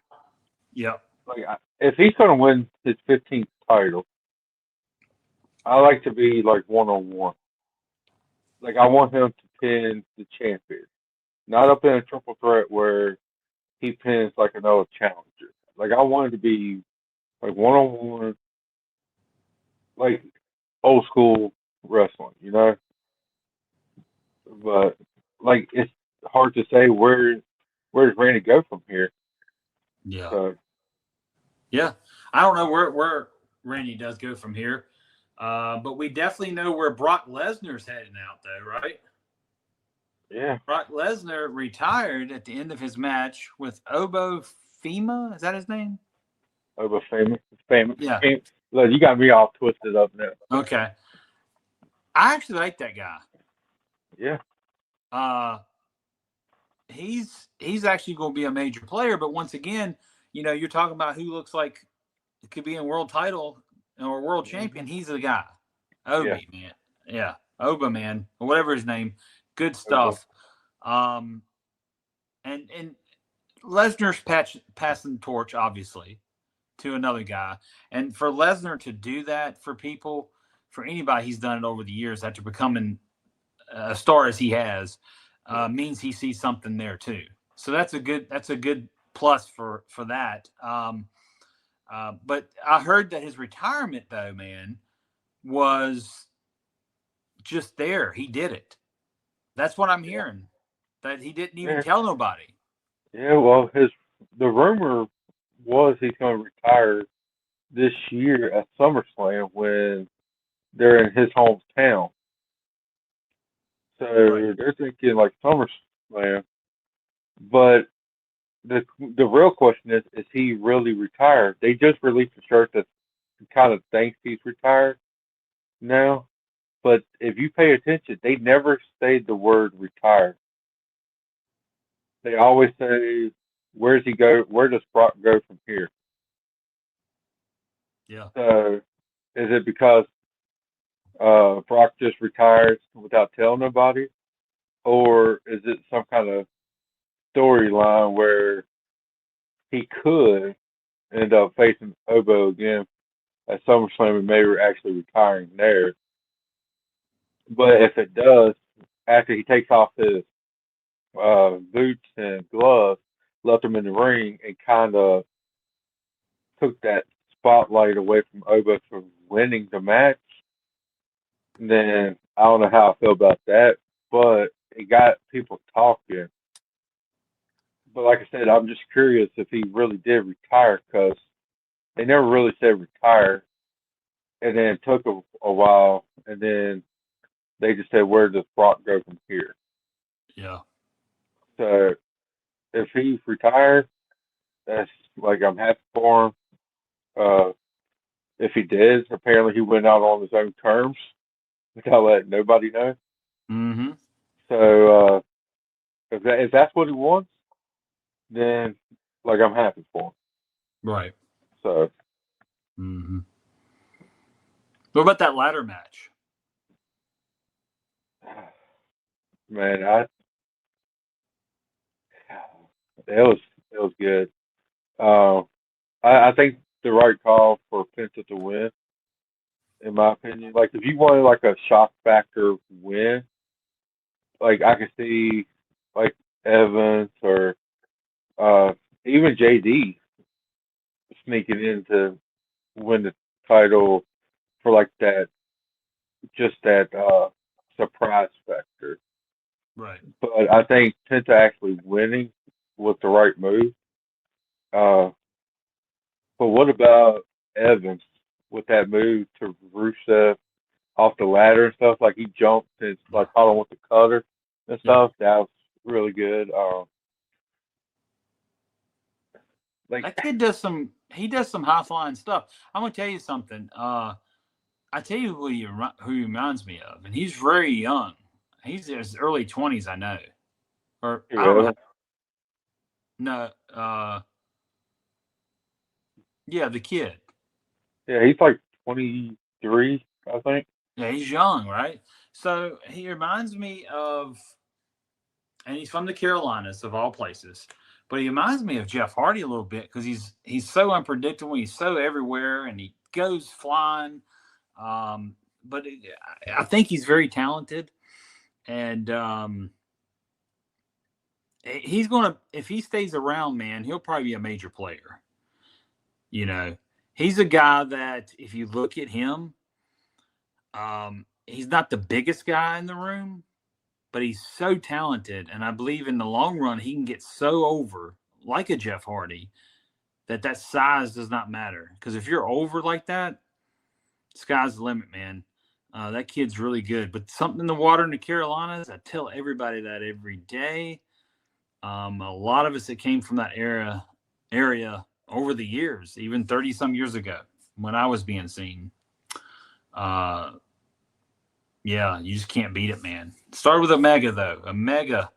yep, Like if he's gonna win his 15th title, I like to be like 1-on-1. Like I want him to pin the champion, not up in a triple threat where he pins like another challenger. Like I want it to be like 1-on-1, like old school wrestling, you know. But like it's hard to say where does Randy go from here. yeah, So yeah. I don't know where Randy does go from here, but we definitely know where Brock Lesnar's heading out, though, right? yeah, Brock Lesnar retired at the end of his match with Obo Fema. Is that his name? over famous. Yeah. Look, you got me all twisted up now. Okay. I actually like that guy. Yeah, Uh, he's actually going to be a major player. But once again, you're talking about who looks like it could be in world title or world champion. He's the guy. yeah, Obi, man. Yeah. Oba, man. Or whatever his name. Good over. stuff. Um, and Lesnar's passing the torch, obviously, to another guy. And for Lesnar to do that for people, for anybody he's done it over the years after becoming a star as he has, means he sees something there too. So that's a good plus for that. But I heard that his retirement though, man, was just there. He did it. That's what I'm hearing. That he didn't even tell nobody. Yeah, well, the rumor was he's going to retire this year at SummerSlam when they're in his hometown. So they're thinking like SummerSlam. But the real question is he really retired? They just released a shirt that kind of thinks he's retired now. But if you pay attention, they never say the word retired. They always say, "Where's he go? Where does Brock go from here?" Yeah. So, is it because Brock just retired without telling nobody, or is it some kind of storyline where he could end up facing Obo again at SummerSlam and maybe actually retiring there? But if it does, after he takes off his boots and gloves, left them in the ring, and kind of took that spotlight away from Obo from winning the match, then I don't know how I feel about that, but it got people talking. But like I said, I'm just curious if he really did retire, because they never really said retire, and then it took a while, and then they just said, where does Brock go from here? Yeah. So if he's retired, that's like, I'm happy for him. If he did, apparently he went out on his own terms without letting nobody know. Mm-hmm. So if that's what he wants, then like, I'm happy for him. Right. So. Mm-hmm. What about that ladder match? Man, it was good. I think the right call for Penta to win, in my opinion. Like, if you wanted like a shock factor win, like I could see like Evans or even JD sneaking in to win the title for like that, just that surprise factor. Right. But I think Penta actually winning was the right move. But what about Evans with that move to Rusev off the ladder and stuff? Like, he jumped and like caught him with the cutter and stuff. That was really good. Like, that kid does some high flying stuff. I'm gonna tell you something. I tell you who he reminds me of, and he's very young. He's in his early 20s, I know. Or I don't know. No, yeah, the kid. Yeah, he's like 23, I think. Yeah, he's young, right? So he reminds me of, and he's from the Carolinas of all places, but he reminds me of Jeff Hardy a little bit because he's so unpredictable. He's so everywhere, and he goes flying. But I think he's very talented, and he's gonna, if he stays around, man, he'll probably be a major player. You know, he's a guy that if you look at him, he's not the biggest guy in the room, but he's so talented, and I believe in the long run he can get so over like a Jeff Hardy that size does not matter. Because if you're over like that, sky's the limit, man. That kid's really good. But something in the water in the Carolinas, I tell everybody that every day. A lot of us that came from that area over the years, even 30 some years ago when I was being seen. Yeah, you just can't beat it, man. Started with Omega, though. Omega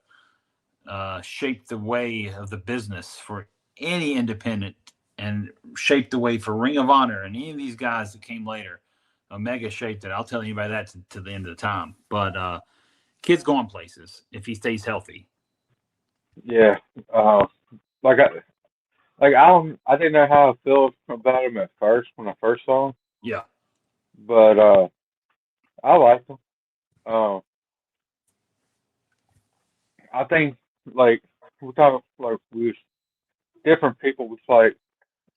shaped the way of the business for any independent and shaped the way for Ring of Honor and any of these guys that came later. Omega shaped it. I'll tell anybody that to the end of the time. But kid's going places if he stays healthy. Yeah. Like I didn't know how I felt about him at first when I first saw him. Yeah. But I like them. I think like we talk like with different people. It's like,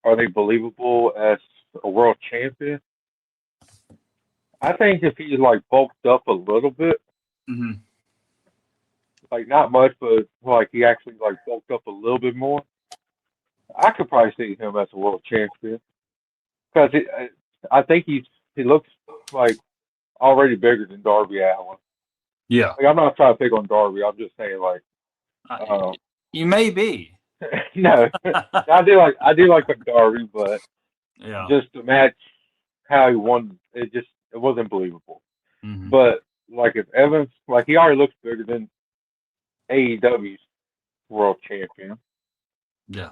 are they believable as a world champion? I think if he like bulked up a little bit, Hmm. like not much, but like he actually like bulked up a little bit more, I could probably see him as a world champion because I think he looks like already bigger than Darby Allin. Yeah. Like I'm not trying to pick on Darby. I'm just saying like, Uh, uh, you may be. no, I do like Darby, but Yeah. just the match how he won, it wasn't believable. Hmm. But like if Evans, like he already looks bigger than AEW's world champion. Yeah.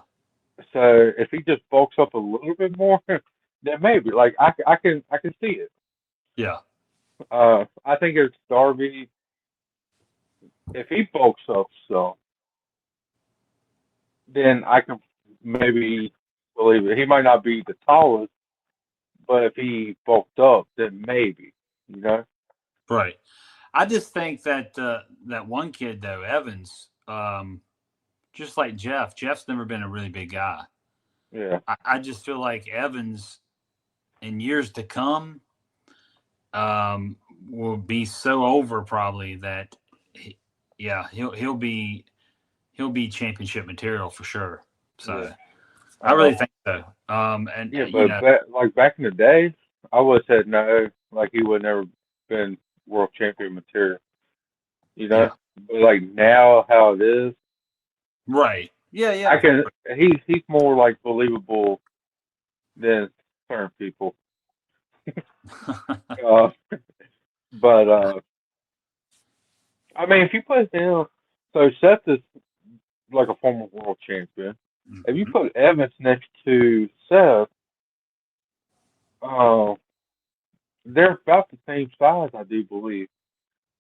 So if he just bulks up a little bit more, then maybe like I can see it. Yeah. I think it's Darby. If he bulks up, so then I can maybe believe it. He might not be the tallest, but if he bulked up, then maybe, you know. Right. I just think that that one kid though, Evans, just like Jeff. Jeff's never been a really big guy. Yeah, I just feel like Evans, in years to come, um, will be so over probably that, yeah, he'll be championship material for sure. So yeah. I really think so. And Yeah, you but know, like back in the day, I would have said no. Like he would never been world champion material, you know. yeah, But like now, how it is, right, yeah, I yeah, can. He's more like believable than certain people. Uh, but I mean, if you put him, so Seth is like a former world champion. If you Mhm. put Evans next to Seth, uh, they're about the same size, I do believe.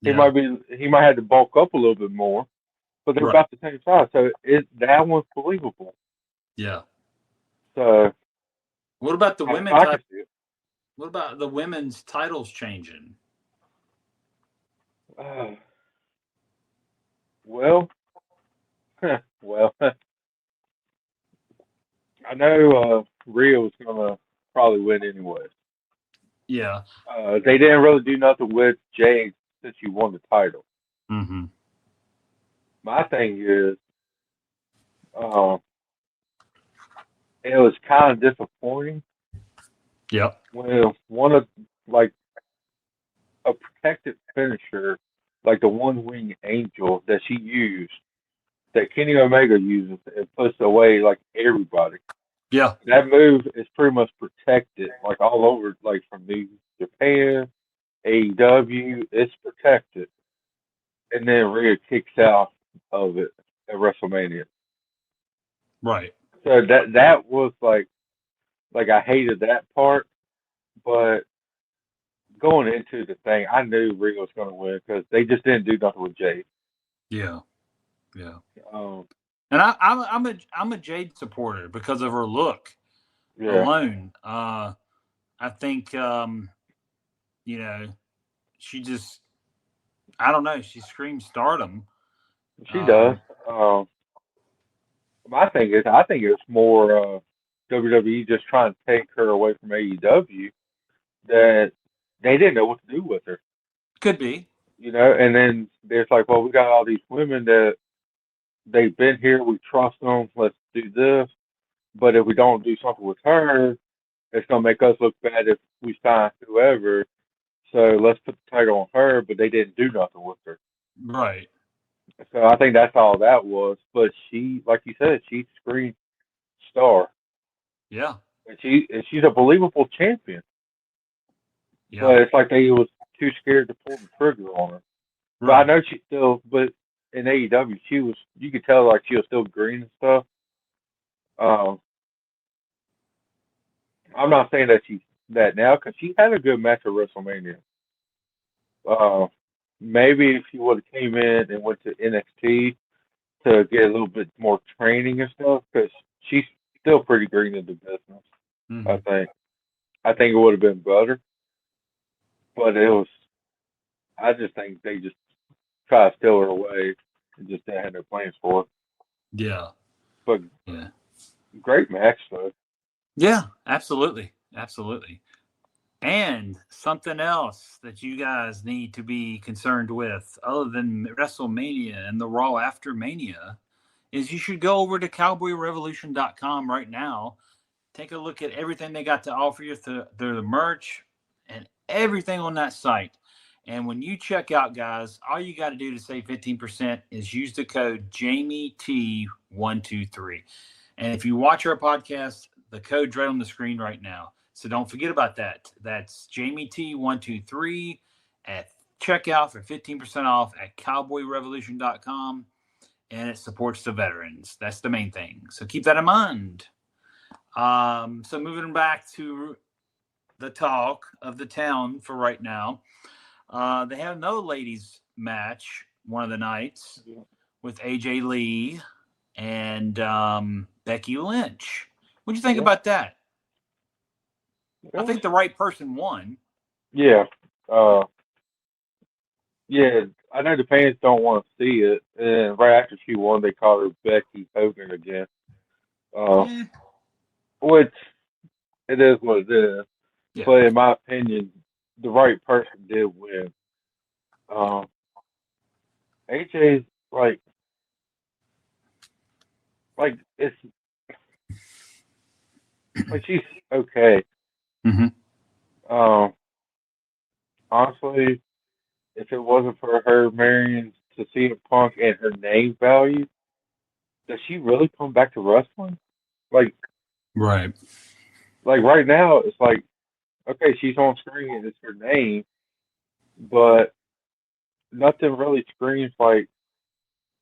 Yeah, He might have to bulk up a little bit more, but they're right, about the same size. So that one's believable. yeah. So What about the women I title? can see it. What about the women's titles changing? Uh, well, I know Rio's gonna probably win anyway. Yeah. They didn't really do nothing with Jade since she won the title. Mm-hmm. My thing is, uh, it was kind of disappointing Yep. when one of like a protected finisher, like the one wing angel that she used, that Kenny Omega uses, and puts away like everybody. Yeah. That move is pretty much protected, like all over, like from New Japan, AEW, it's protected. And then Rhea kicks out of it at WrestleMania. Right. So that was like I hated that part, but going into the thing, I knew Rhea was going to win because they just didn't do nothing with Jade. Yeah. Yeah. Um, And I'm a Jade supporter because of her look yeah, alone. I think you know, she just I don't know, she screams stardom. she does. Um, My thing is, I think it's more WWE just trying to take her away from AEW that they didn't know what to do with her, could be. you know. And then there's like, well, we got all these women that they've been here, we trust them, let's do this. But if we don't do something with her, it's gonna make us look bad if we sign whoever. So let's put the title on her, but they didn't do nothing with her. Right. So I think that's all that was. But she, like you said, she screamed star, Yeah. and she's a believable champion. Yeah. But it's like they was too scared to pull the trigger on her. But I Right. know she still, but in AEW, she was. You could tell like she was still green and stuff. Um, I'm not saying that she's that now because she had a good match at WrestleMania. Uh, maybe if she would have came in and went to NXT to get a little bit more training and stuff, because she's still pretty green in the business. I Mm-hmm. think. I think it would have been better, but it was. I just think they just try to steal her away and just didn't have no plans for it. Yeah. But Yeah. great match though. Yeah, absolutely. Absolutely. And something else that you guys need to be concerned with, other than WrestleMania and the Raw after Mania, is you should go over to CowboyRevolution.com right now. Take a look at everything they got to offer you through the merch and everything on that site. And when you check out, guys, all you got to do to save 15% is use the code JamieT123. And if you watch our podcast, the code's right on the screen right now. So don't forget about that. That's JamieT123 at checkout for 15% off at CowboyRevolution.com. And it supports the veterans. That's the main thing. So keep that in mind. So moving back to the talk of the town for right now. They have another ladies match one of the nights with AJ Lee and Becky Lynch. What'd you think about that? I think the right person won. Yeah. Yeah, I know the fans don't want to see it, and right after she won, they called her Becky Hogan again. Which it is what it is. Yeah. But in my opinion, the right person did win. AJ's like it's like she's okay. Mm-hmm. Honestly, if it wasn't for her marrying to CM Punk and her name value, does she really come back to wrestling? Like Right. right now, it's like, okay, she's on screen and it's her name, but nothing really screams like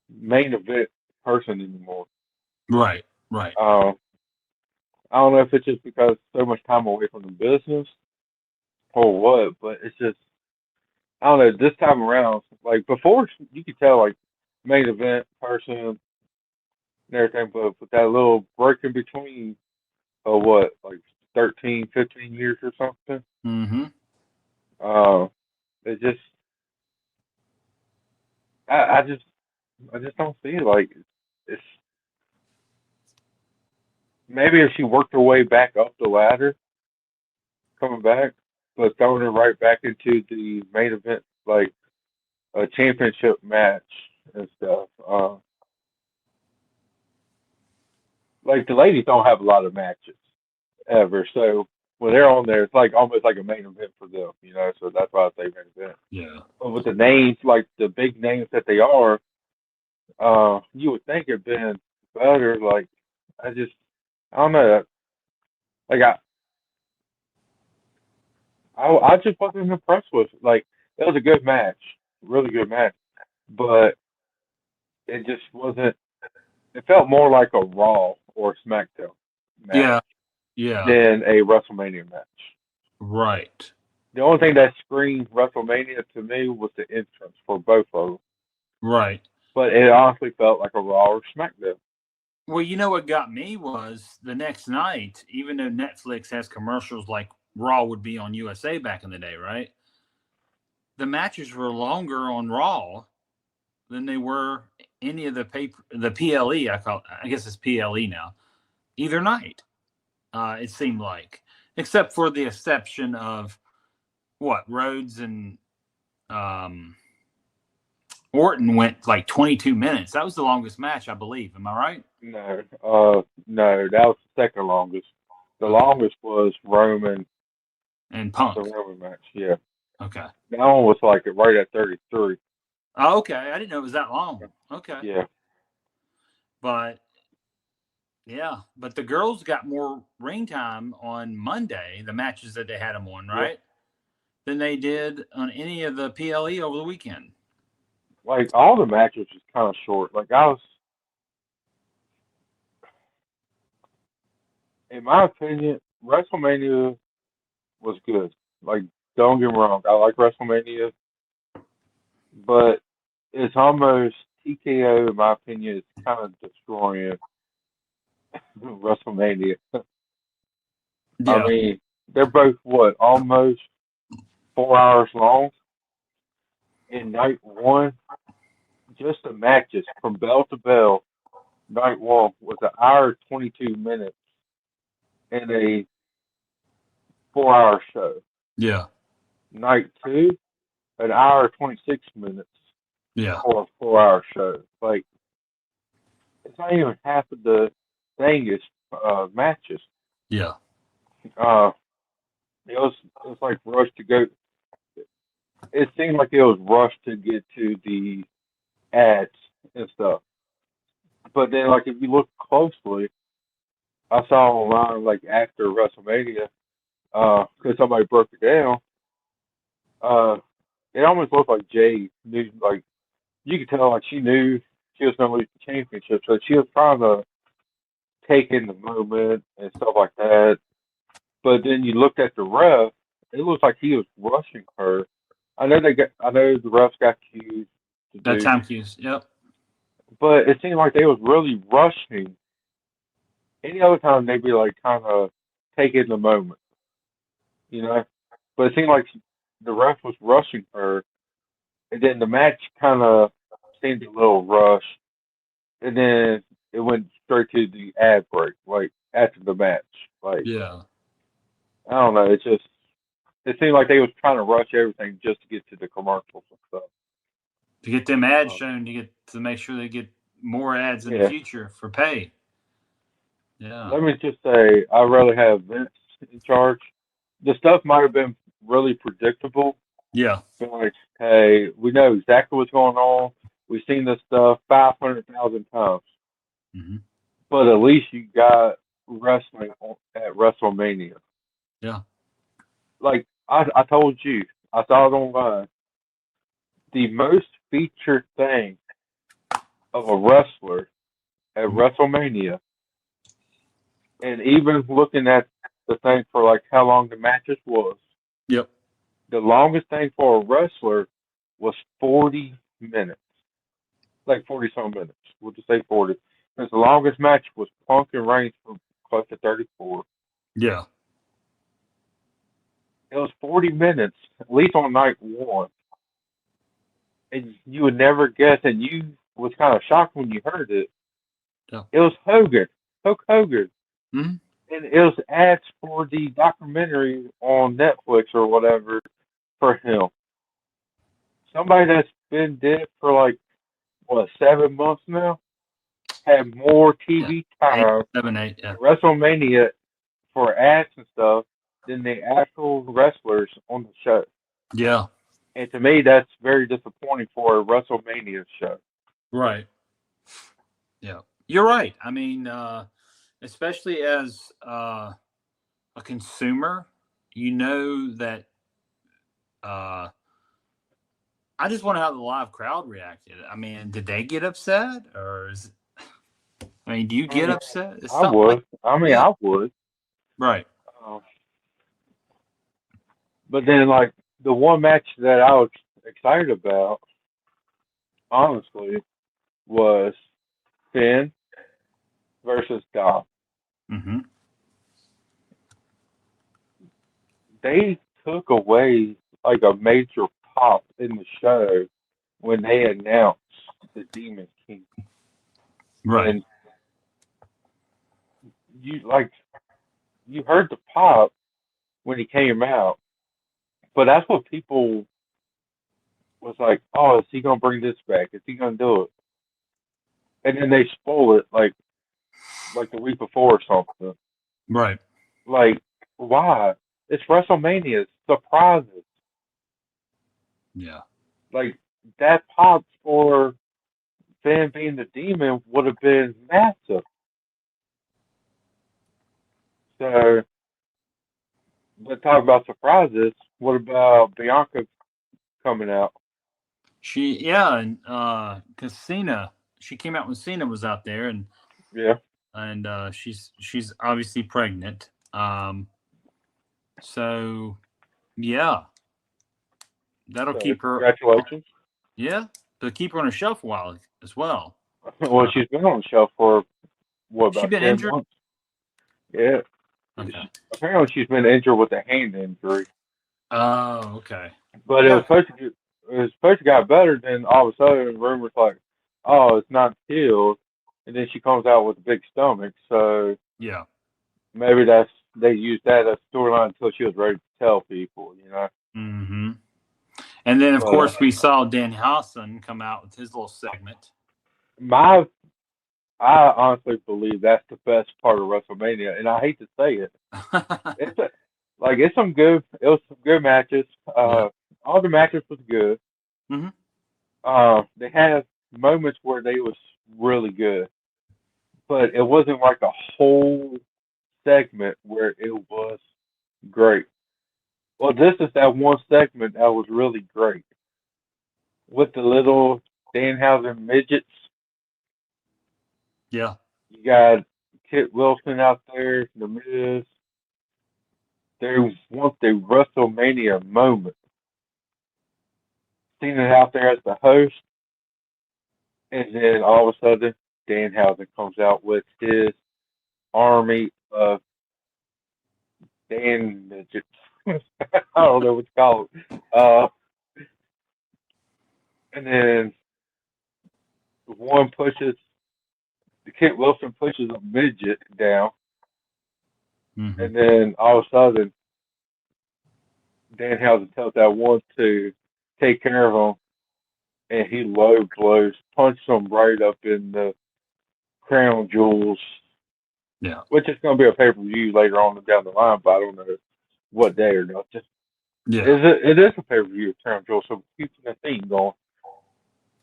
main event person anymore. Right. Right. I don't know if it's just because so much time away from the business or what, but it's just, I don't know, this time around, like before, you could tell like main event person and everything, but with that little break in between, what, like 13, 15 years or something, Mm-hmm. it just, I just don't see it. Like it's maybe if she worked her way back up the ladder, coming back, but throwing her right back into the main event, like a championship match and stuff. Like the ladies don't have a lot of matches ever, so when they're on there, it's like almost like a main event for them, So that's why I say main event. Yeah. But with the names, like the big names that they are, you would think it'd been better. Like I don't know. Like I just wasn't impressed with it. Like it was a good match, really good match, but it just wasn't. It felt more like a Raw or SmackDown match than a WrestleMania match. Right. The only thing that screamed WrestleMania to me was the entrance for both of them. Right. But it honestly felt like a Raw or SmackDown. Well, you know what got me was the next night, even though Netflix has commercials like Raw would be on USA back in the day, right? The matches were longer on Raw than they were any of the PLE. I guess it's PLE now. Either night, it seemed like, except for the exception of Rhodes and Orton went like 22 minutes. That was the longest match, I believe. Am I right? No, no, that was the second longest. The longest was Roman and Punk. The Roman match, yeah. Okay. That one was like right at 33. Oh, okay. I didn't know it was that long. Okay. Yeah. But the girls got more ring time on Monday, the matches that they had them on, right? Yeah. Than they did on any of the PLE over the weekend. Like all the matches was kind of short. Like in my opinion, WrestleMania was good. Like, don't get me wrong, I like WrestleMania, but it's almost TKO, in my opinion, is kind of destroying WrestleMania. Yeah. I mean, they're both almost 4 hours long. in night one, just the matches from bell to bell, night one was an hour 22 minutes in a 4 hour show. Yeah. Night two, an hour 26 minutes Yeah. for a 4 hour show. Like, it's not even half of the thing is matches. Yeah. Uh, it was like rushed to go. It seemed like it was rushed to get to the ads and stuff. But then, like, if you look closely, I saw online, like, after WrestleMania, because somebody broke it down, uh, it almost looked like Jay knew, like, you could tell, like, she knew she was going to lose the championship, so she was trying to take in the moment and stuff like that. But then you looked at the ref, it looks like he was rushing her. I know the refs got cues to That do, time cues. Yep. but it seemed like they was really rushing. Any other time they'd be like kind of taking the moment, you know. But it seemed like the ref was rushing her, and then the match kind of seemed a little rushed, and then it went straight to the ad break, like after the match. Like, Yeah. I don't know, it seemed like they was trying to rush everything just to get to the commercials and stuff. To get them ads shown, to make sure they get more ads in the future for pay. Yeah. Let me just say, I'd rather have Vince in charge. The stuff might have been really predictable. Yeah. Been like, hey, we know exactly what's going on. We've seen this stuff 500,000 times. Mm-hmm. But at least you got wrestling at WrestleMania. Yeah. Like, I told you, I saw it online. The most featured thing of a wrestler at WrestleMania, and even looking at the thing for like how long the matches was, Yep. the longest thing for a wrestler was 40 minutes. Like 40 some minutes. We'll just say 40. Because the longest match was Punk and Reigns for close to 34. Yeah. It was 40 minutes, at least on night one. And you would never guess, and you was kind of shocked when you heard it. Yeah. It was Hulk Hogan. Mm-hmm. And it was ads for the documentary on Netflix or whatever for him. Somebody that's been dead for like, 7 months now, had more TV time 7, 8, yeah. at WrestleMania for ads and stuff than the actual wrestlers on the show. Yeah. And to me, that's very disappointing for a WrestleMania show. Right. Yeah. You're right. I mean, especially as a consumer, you know that I just wonder how the live crowd reacted. I mean, did they get upset, or do you get upset? I would. I would. Right. But then, like, the one match that I was excited about, honestly, was Finn versus Dolph. Mm-hmm. They took away, like, a major pop in the show when they announced the Demon King. Right. And you heard the pop when he came out, but that's what people was like, oh, is he gonna bring this back? Is he gonna do it? And then they spoil it like the week before or something. Right. Like, why? It's WrestleMania. Surprises. Yeah. Like, that pop for Finn being the Demon would have been massive. So, let's talk about surprises. What about Bianca coming out? And because Cena, she came out when Cena was out there, and she's obviously pregnant. So yeah, that'll keep her. Congratulations. Yeah, to keep her on a shelf a while as well. Well, she's been on the shelf for about she been 10 injured? months. Yeah. Okay. Apparently, she's been injured with a hand injury. Oh, okay. But it was was supposed to got better. Then all of a sudden, rumors like, oh, it's not healed, and then she comes out with a big stomach. So Yeah. maybe they used that as storyline until she was ready to tell people, you know. Mm-hmm. And then, of But course, we saw Danny Hassan come out with his little segment. my I honestly believe that's the best part of WrestleMania, and I hate to say it. It's a, like it was some good matches. Yeah. All the matches was good. Mm-hmm. They had moments where they was really good, but it wasn't like a whole segment where it was great. Well, this is that one segment that was really great with the little Danhausen midgets. Yeah. You got Kit Wilson out there, The Miz. They want the WrestleMania moment. Cena out there as the host, and then all of a sudden, Danhausen comes out with his army of Dan midgets. I don't know what to call it. And then one pushes, the Kit Wilson pushes a midget down, Mm-hmm. and then all of a sudden, Danhausen tells that one to take care of him, and he low blows, punches him right up in the crown jewels. Yeah. Which is going to be a pay-per-view later on down the line, but I don't know what day or not. Just Yeah. it is a pay-per-view of Crown Jewel, so keeping the theme going.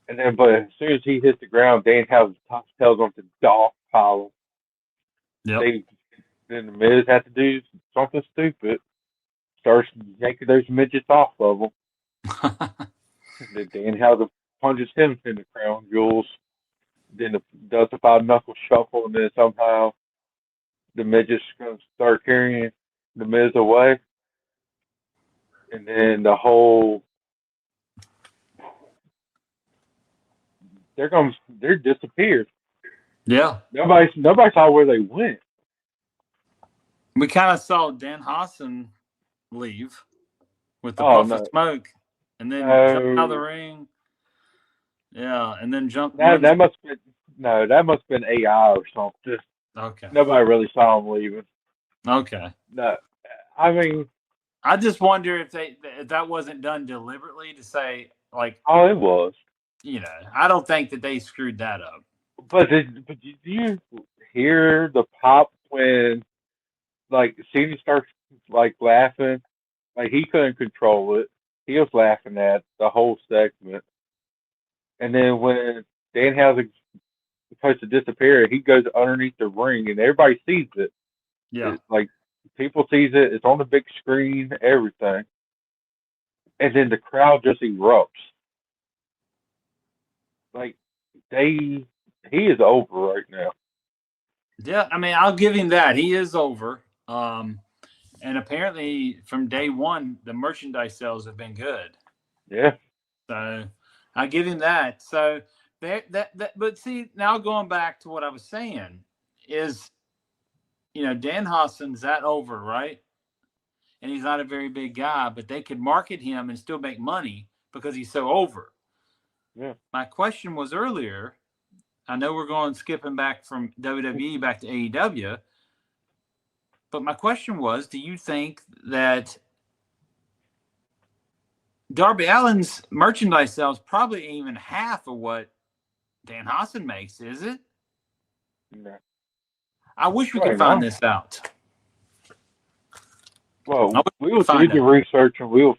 And then, but as soon as he hits the ground, Danhausen tells him to dog pile him. Yep. Then the Miz had to do something stupid, starts yanking those midgets off of him. Then Danhausen punches him in the crown jewels. Then does the five knuckle shuffle, and then somehow the midget's going to start carrying the Miz away. And then the whole they're disappeared. Yeah. Nobody saw where they went. We kind of saw Dan Hassan leave with the Oh, puff no. of smoke, and then No. jump out of the ring. Yeah, and then jump. That must have been AI or something. Okay. Nobody really saw him leaving. Okay. No, I mean, I just wonder if that wasn't done deliberately to say, like, oh, it was. you know, I don't think that they screwed that up. But did you hear the pop when like Cena starts like laughing? Like he couldn't control it. He was laughing at the whole segment. And then when Danhausen's supposed to disappear, he goes underneath the ring, and everybody sees it. Yeah. It's like people sees it. It's on the big screen, everything. And then the crowd just erupts. Like he is over right now. Yeah, I mean, I'll give him that. He is over. And apparently from day one, the merchandise sales have been good. Yeah. So I give him that. So but see, now going back to what I was saying is, you know, Dan Hassan's that over, right? And he's not a very big guy, but they could market him and still make money because he's so over. Yeah. My question was earlier, I know we're going skipping back from WWE back to AEW, but my question was, do you think that Darby Allin's merchandise sales probably even half of what Dan Hassan makes, is it? No. I wish we could find this out. Well, we will do the research and we'll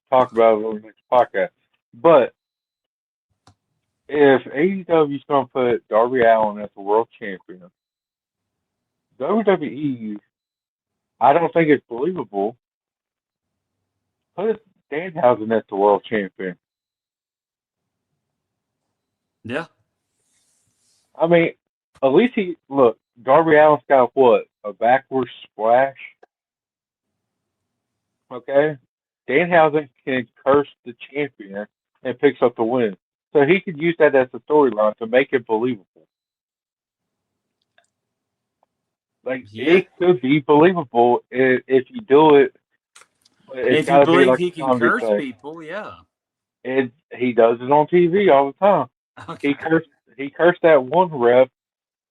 talk about it on the next podcast. But if AEW is going to put Darby Allin as the world champion, WWE, I don't think it's believable. Put Danhausen as the world champion. Yeah. I mean, at least Darby Allin's got what? A backwards splash? Okay? Danhausen can curse the champion and picks up the win. So he could use that as a storyline to make it believable. Like, it could be believable if you do it. If you believe he can curse people, yeah. he does it on TV all the time. Okay. He cursed that one ref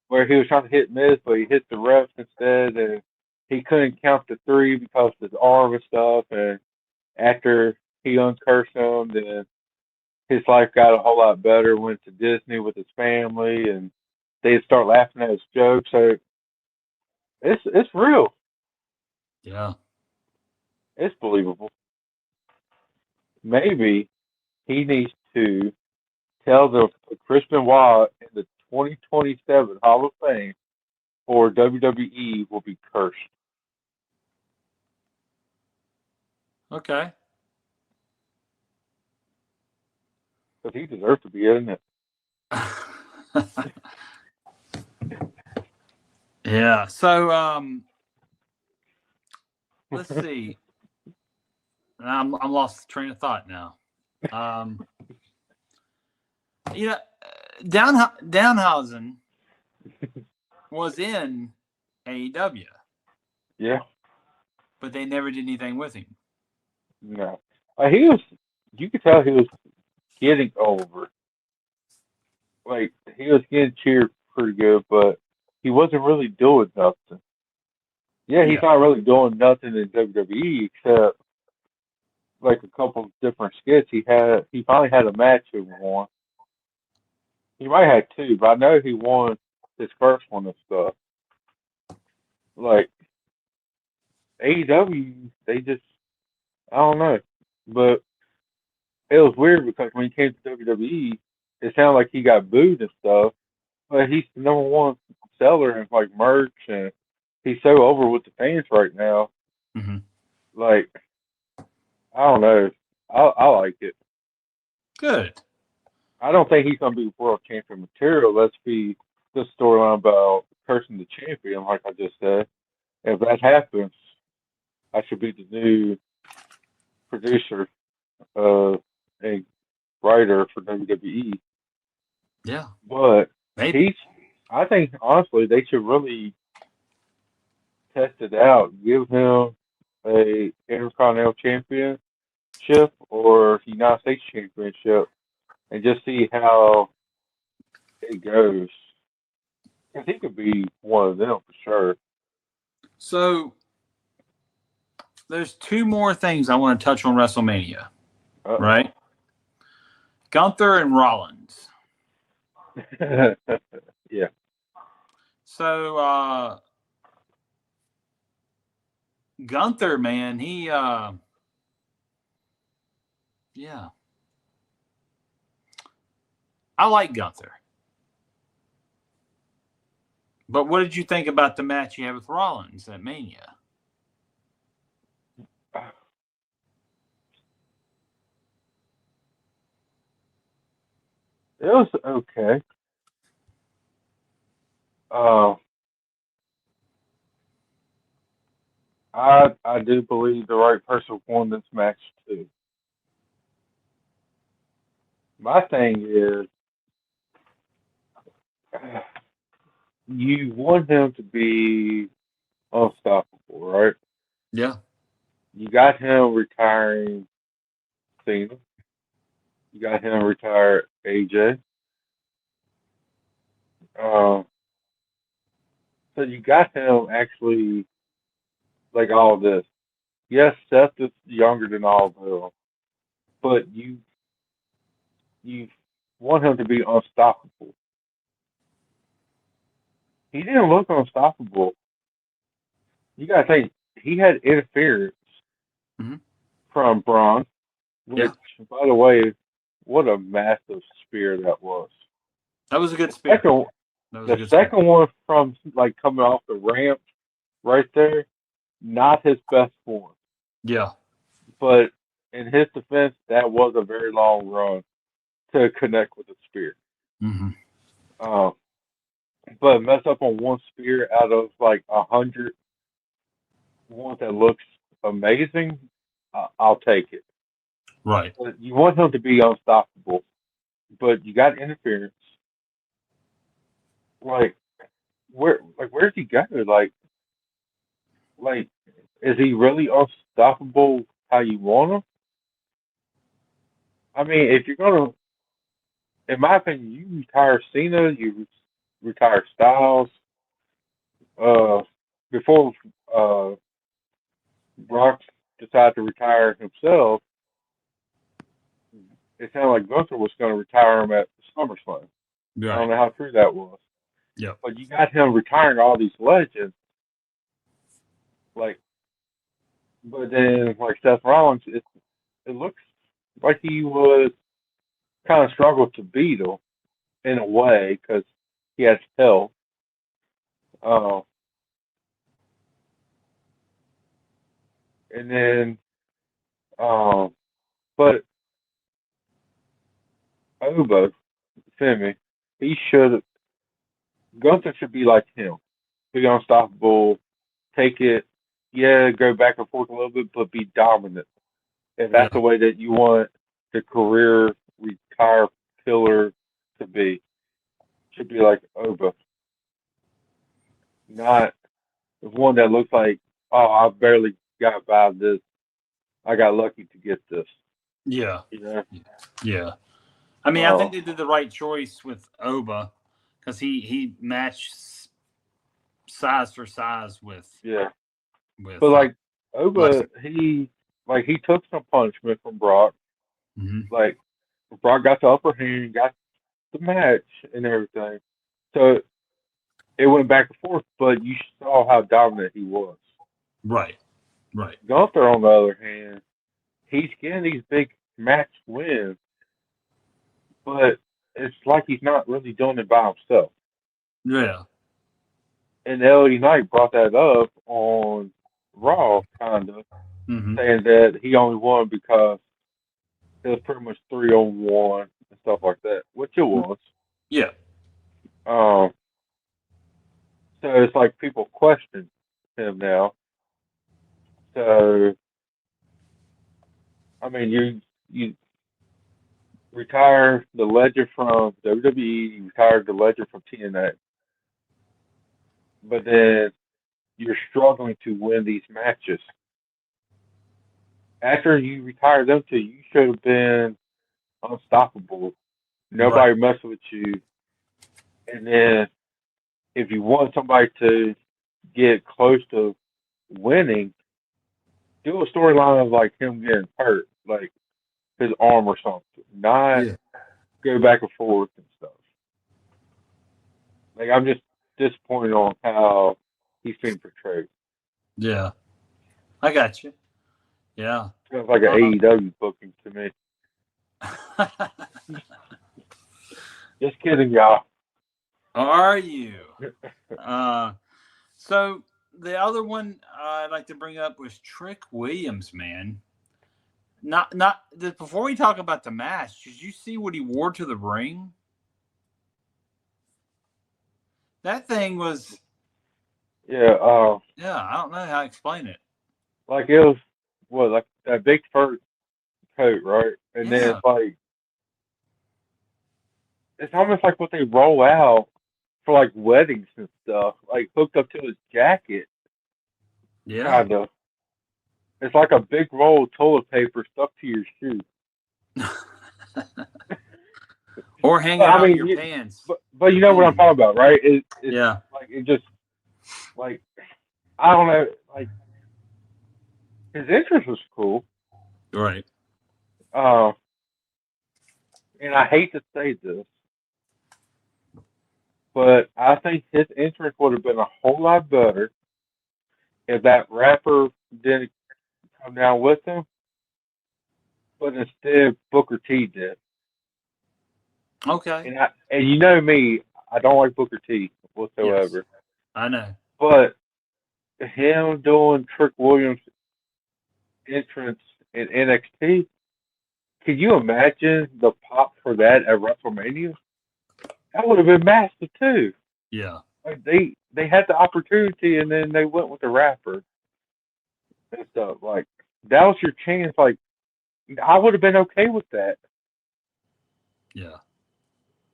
where he was trying to hit Miz, but he hit the ref instead, and he couldn't count to three because of his arm and stuff. And after he uncursed him, then his life got a whole lot better. Went to Disney with his family, and they'd start laughing at his jokes. So it's real. Yeah. It's believable. Maybe he needs to tell the Chris Benoit in the 2027 Hall of Fame for WWE will be cursed. Okay. Because he deserves to be in it. Yeah. So let's see. I'm lost train of thought now. Danhausen was in AEW. Yeah. But they never did anything with him. No. He was, you could tell he was getting over. Like, he was getting cheered pretty good, but he wasn't really doing nothing. Yeah, he's not really doing nothing in WWE except like a couple of different skits. He finally had a match he won. He might have had two, but I know he won his first one and stuff. Like AEW, they just I don't know. But it was weird because when he came to WWE, it sounded like he got booed and stuff. But he's the number one seller in like merch, and he's so over with the fans right now. Mm-hmm. Like, I don't know. I like it. Good. I don't think he's gonna be world champion material. Let's be the storyline about cursing the champion, like I just said. If that happens, I should be the new producer and writer for WWE. Yeah. But maybe. I think honestly they should really test it out. Give him a Intercontinental Championship or United States Championship and just see how it goes. Because he could be one of them for sure. So there's two more things I want to touch on WrestleMania. Right? Gunther and Rollins. Yeah. So Gunther, man, he yeah. I like Gunther. But what did you think about the match you had with Rollins at Mania? It was okay. I do believe the right person won this match too. My thing is, you want him to be unstoppable, right? Yeah. You got him retiring Cena. You got him retire AJ. So you got him actually like all this. Yes, Seth is younger than all of them, but you want him to be unstoppable. He didn't look unstoppable. You gotta think he had interference from Braun, which, by the way, what a massive spear that was. That was a good spear. The second one from like coming off the ramp right there, not his best form. Yeah. But in his defense, that was a very long run to connect with the spear. Mm-hmm. But mess up on one spear out of like 100 one that looks amazing, I'll take it. Right. But you want him to be unstoppable, but you got interference. Where's he go? Like, is he really unstoppable how you want him? I mean, if you're gonna, in my opinion, you retire Cena, you retire Styles. Uh, before uh Brock decided to retire himself, it sounded like Gunther was going to retire him at SummerSlam. I don't Right. know how true that was, Yep. but you got him retiring all these legends, like. But then, like Seth Rollins, it looks like he was kind of struggled to beat him in a way because he has health. Uh, and then, um, but Oba, Femi, he should Gunther should be like him, be unstoppable, take it, yeah, go back and forth a little bit, but be dominant. If Yeah. that's the way that you want the career retire killer to be, should be like Oba, not one that looks like, oh, I barely got by this. I got lucky to get this. Yeah. You know? Yeah. I mean, I think Oh, they did the right choice with Oba because he matched size for size yeah. with But like Lesnar. Oba, he took some punishment from Brock. Mm-hmm. Like Brock got the upper hand, got the match and everything. So it went back and forth, but you saw how dominant he was. Right. Right. Gunther, on the other hand, he's getting these big match wins, but it's like he's not really doing it by himself. Yeah. And LA Knight brought that up on Raw, kind of, Mm-hmm. saying that he only won because it was pretty much 3-on-1 and stuff like that, which it was. Yeah. Um, so it's like people question him now. So I mean, you retire the legend from WWE, you retire the legend from TNA, but then you're struggling to win these matches. After you retire them two, you should have been unstoppable. Right. Nobody messing with you. And then if you want somebody to get close to winning, do a storyline of like him getting hurt, like his arm or something. Not Yeah. go back and forth and stuff. Like I'm just disappointed on how he's being portrayed. Yeah. I got you. Yeah. Sounds like an Uh, AEW booking to me. Just kidding, y'all. are you? Uh, so the other one I'd like to bring up was Trick Williams, man. Before we talk about the match, did you see what he wore to the ring? That thing was, Yeah, yeah, I don't know how to explain it. like it was what like that big fur coat, right? And then Yeah. it's almost like what they roll out for like weddings and stuff, like hooked up to his jacket, Yeah. kind of. It's like a big roll of toilet paper stuck to your shoe. Or hanging But I out of mean, your pants. but you know what I'm talking about, right? It's Yeah. like it just like I don't know, like his interest was cool. Right. Uh, and I hate to say this, but I think his entrance would have been a whole lot better if that rapper didn't come down with him, but instead Booker T did. Okay. And you know me, I don't like Booker T Yes. whatsoever. I know. But him doing Trick Williams' entrance in NXT, can you imagine the pop for that at WrestleMania? That would have been massive too. Yeah. Like they had the opportunity and then they went with the rapper and stuff. Like that was your chance. Like I would have been okay with that. Yeah.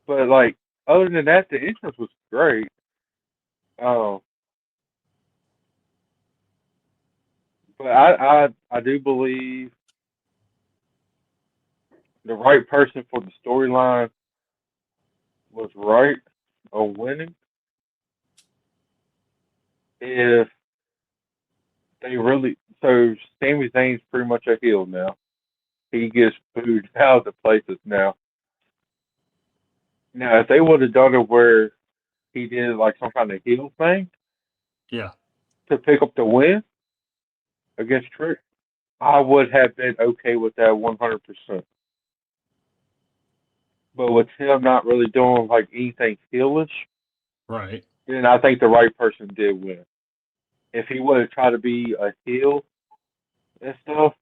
But like other than that, the entrance was great. Um, but I do believe the right person for the storyline was right on winning, if they really, so Sami Zayn's pretty much a heel now. He gets booed out of the places now. Now, if they would have done it where he did like some kind of heel thing Yeah. to pick up the win against Trick, I would have been okay with that 100%. But with him not really doing like anything heelish, Right. then I think the right person did win. If he would have tried to be a heel and stuff,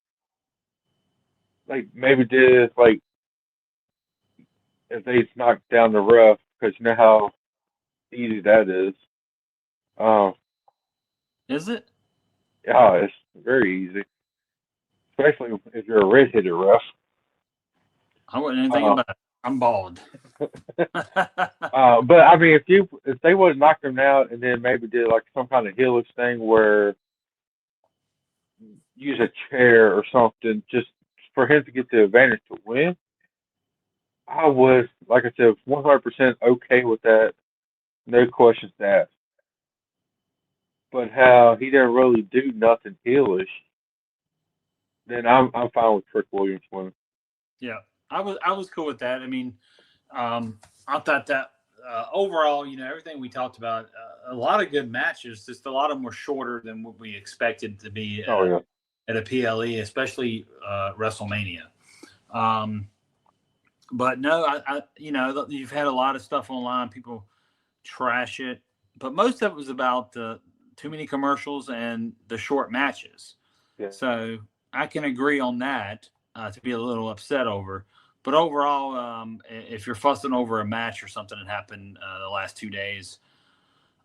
like maybe did like if they knocked down the ref, because you know how easy that is. Um, Is it? yeah, it's very easy, especially if you're a red-headed ref. I wasn't anything Uh, about it. I'm bald. but I mean, if they would have knocked him out and then maybe did like some kind of heelish thing where use a chair or something just for him to get the advantage to win, I was, like I said, 100% okay with that. No questions asked. But how he didn't really do nothing heelish, then I'm fine with Trick Williams winning. Yeah, I was cool with that. I mean, I thought that overall, everything we talked about, a lot of good matches. Just a lot of them were shorter than what we expected to be Oh yeah. at a PLE, especially WrestleMania. But no, you've had a lot of stuff online. People trash it, but most of it was about the too many commercials and the short matches. Yeah. So I can agree on that to be a little upset over. But overall, if you're fussing over a match or something that happened the last 2 days,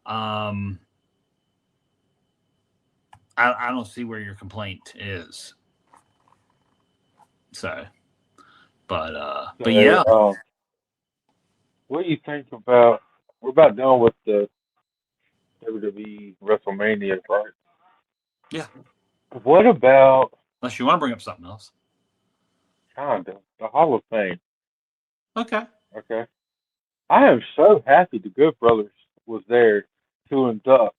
I don't see where your complaint is. So, but yeah. What do you think about? We're about done with the WWE WrestleMania, right? Yeah. What about Unless you want to bring up something else. kinda the Hall of Fame? Okay. Okay. I am so happy the Good Brothers was there to induct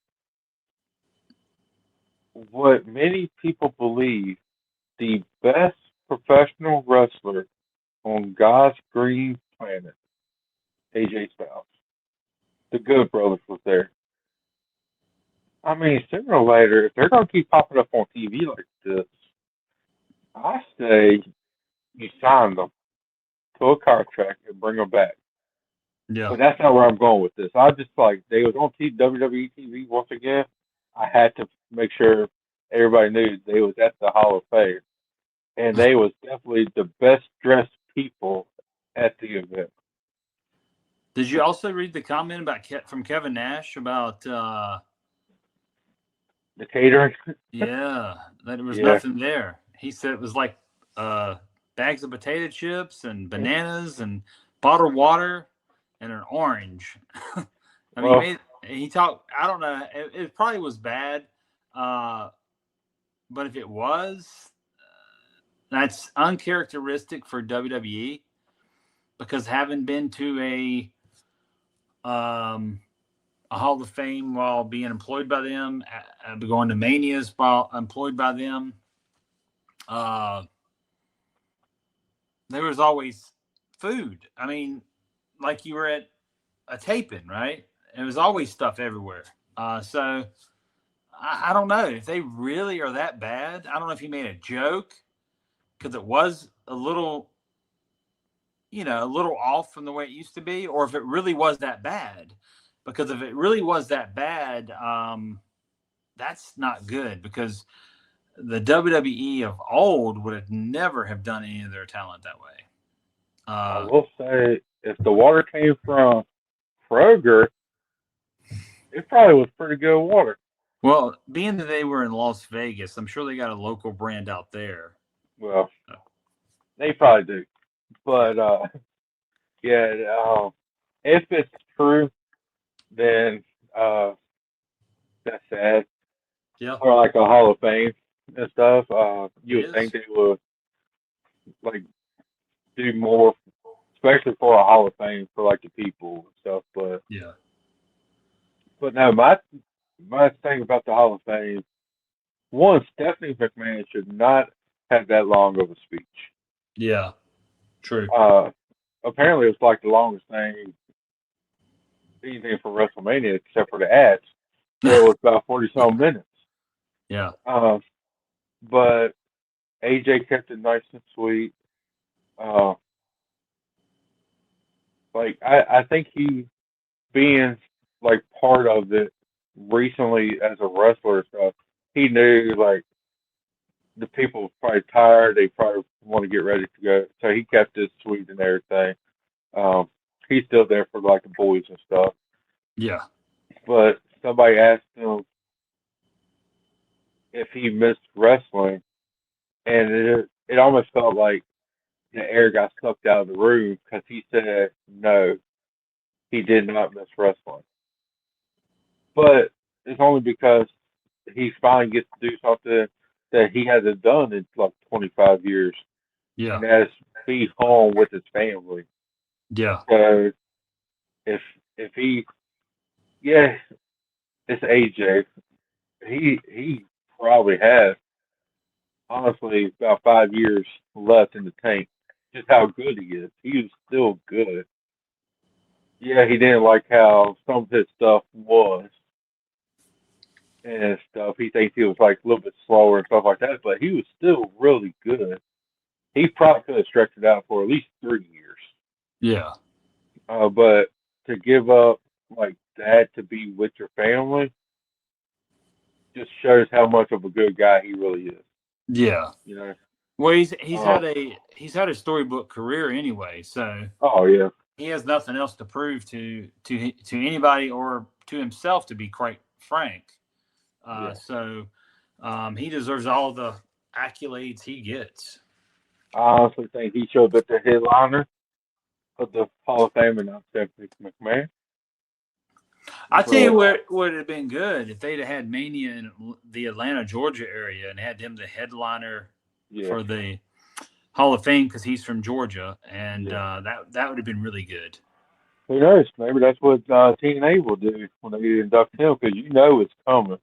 what many people believe the best professional wrestler on God's green planet, AJ Styles. The Good Brothers was there. I mean, sooner or later, if they're going to keep popping up on TV like this, I say you sign them to a contract and bring them back. Yeah. But that's not where I'm going with this. I just like they was on WWE TV once again. I had to make sure everybody knew they was at the Hall of Fame, and they was definitely the best dressed people at the event. Did you also read the comment about from Kevin Nash about The catering. yeah, that there was Yeah. nothing there. He said it was like bags of potato chips and bananas and bottled water and an orange. I mean, Well, he talked. I don't know. It probably was bad, but if it was, that's uncharacteristic for WWE because having been to a Hall of Fame while being employed by them, going to Manias while employed by them. There was always food. I mean, like you were at a taping, right? There was always stuff everywhere. So I don't know if they really are that bad. I don't know if he made a joke because it was a little off from the way it used to be, or if it really was that bad. Because if it really was that bad, that's not good because the WWE of old would have never have done any of their talent that way. I will say if the water came from Kroger, it probably was pretty good water. Well, being that they were in Las Vegas, I'm sure they got a local brand out there. Well, they probably do. But yeah, if it's true, then that's sad. Yeah. Or like a Hall of Fame and stuff. You It would think is. they would like do more, especially for a Hall of Fame for like the people and stuff. Yeah. But no, my thing about the Hall of Fame, one, Stephanie McMahon should not have that long of a speech. Yeah. True. Apparently, it's like the longest thing anything for WrestleMania except for the ads. It was about 40 some minutes. Yeah. But AJ kept it nice and sweet. Uh, I think he being like part of it recently as a wrestler and stuff, he knew like the people were probably tired. They probably want to get ready to go, so he kept it sweet and everything. He's still there for like the boys and stuff. Yeah. But somebody asked him if he missed wrestling, and it almost felt like the air got sucked out of the room because he said no, he did not miss wrestling. But it's only because he finally gets to do something that he hasn't done in like 25 years, Yeah. and that's be home with his family. Yeah. So if he, yeah, it's AJ. He probably has honestly about 5 years left in the tank. Just how good he is. He is still good. Yeah, he didn't like how some of his stuff was and stuff. He thinks he was like a little bit slower and stuff like that, but he was still really good. He probably could have stretched it out for at least 3 years. Yeah. But to give up like that to be with your family just shows how much of a good guy he really is. Yeah. You know. Well, he's Uh, had a storybook career anyway, so oh yeah. he has nothing else to prove to anybody or to himself, to be quite frank. Yeah. So he deserves all the accolades he gets. I honestly think he should have been the headliner of the Hall of Fame and not Stephanie McMahon. I tell you But what would have been good if they'd have had Mania in the Atlanta, Georgia area and had him the headliner yeah, for the Hall of Fame because he's from Georgia, and yeah. that would have been really good. Who knows? Maybe that's what TNA will do when they induct him because you know it's coming.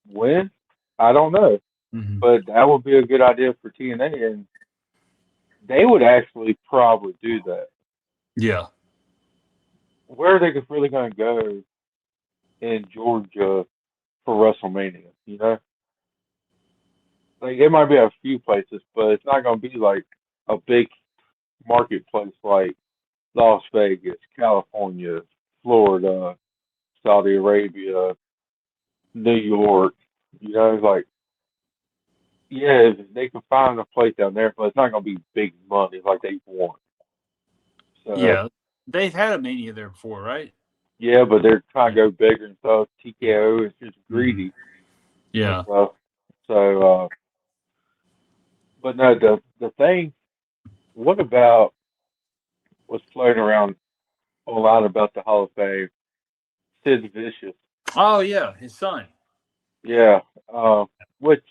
When? I don't know. Mm-hmm. But that would be a good idea for TNA, and they would actually probably do that. Yeah. Where are they really going to go in Georgia for WrestleMania? You know, like it might be a few places, but it's not going to be like a big marketplace like Las Vegas, California, Florida, Saudi Arabia, New York. You know, like yeah, they can find a place down there, but it's not going to be big money like they want. So Yeah. They've had a Mania there before, right? yeah, but they're trying to go bigger and stuff. TKO is just greedy and Yeah. stuff. So, but no, the thing. What about what's floating around online about the Hall of Fame? Sid Vicious. Oh yeah, his son. Yeah. Which,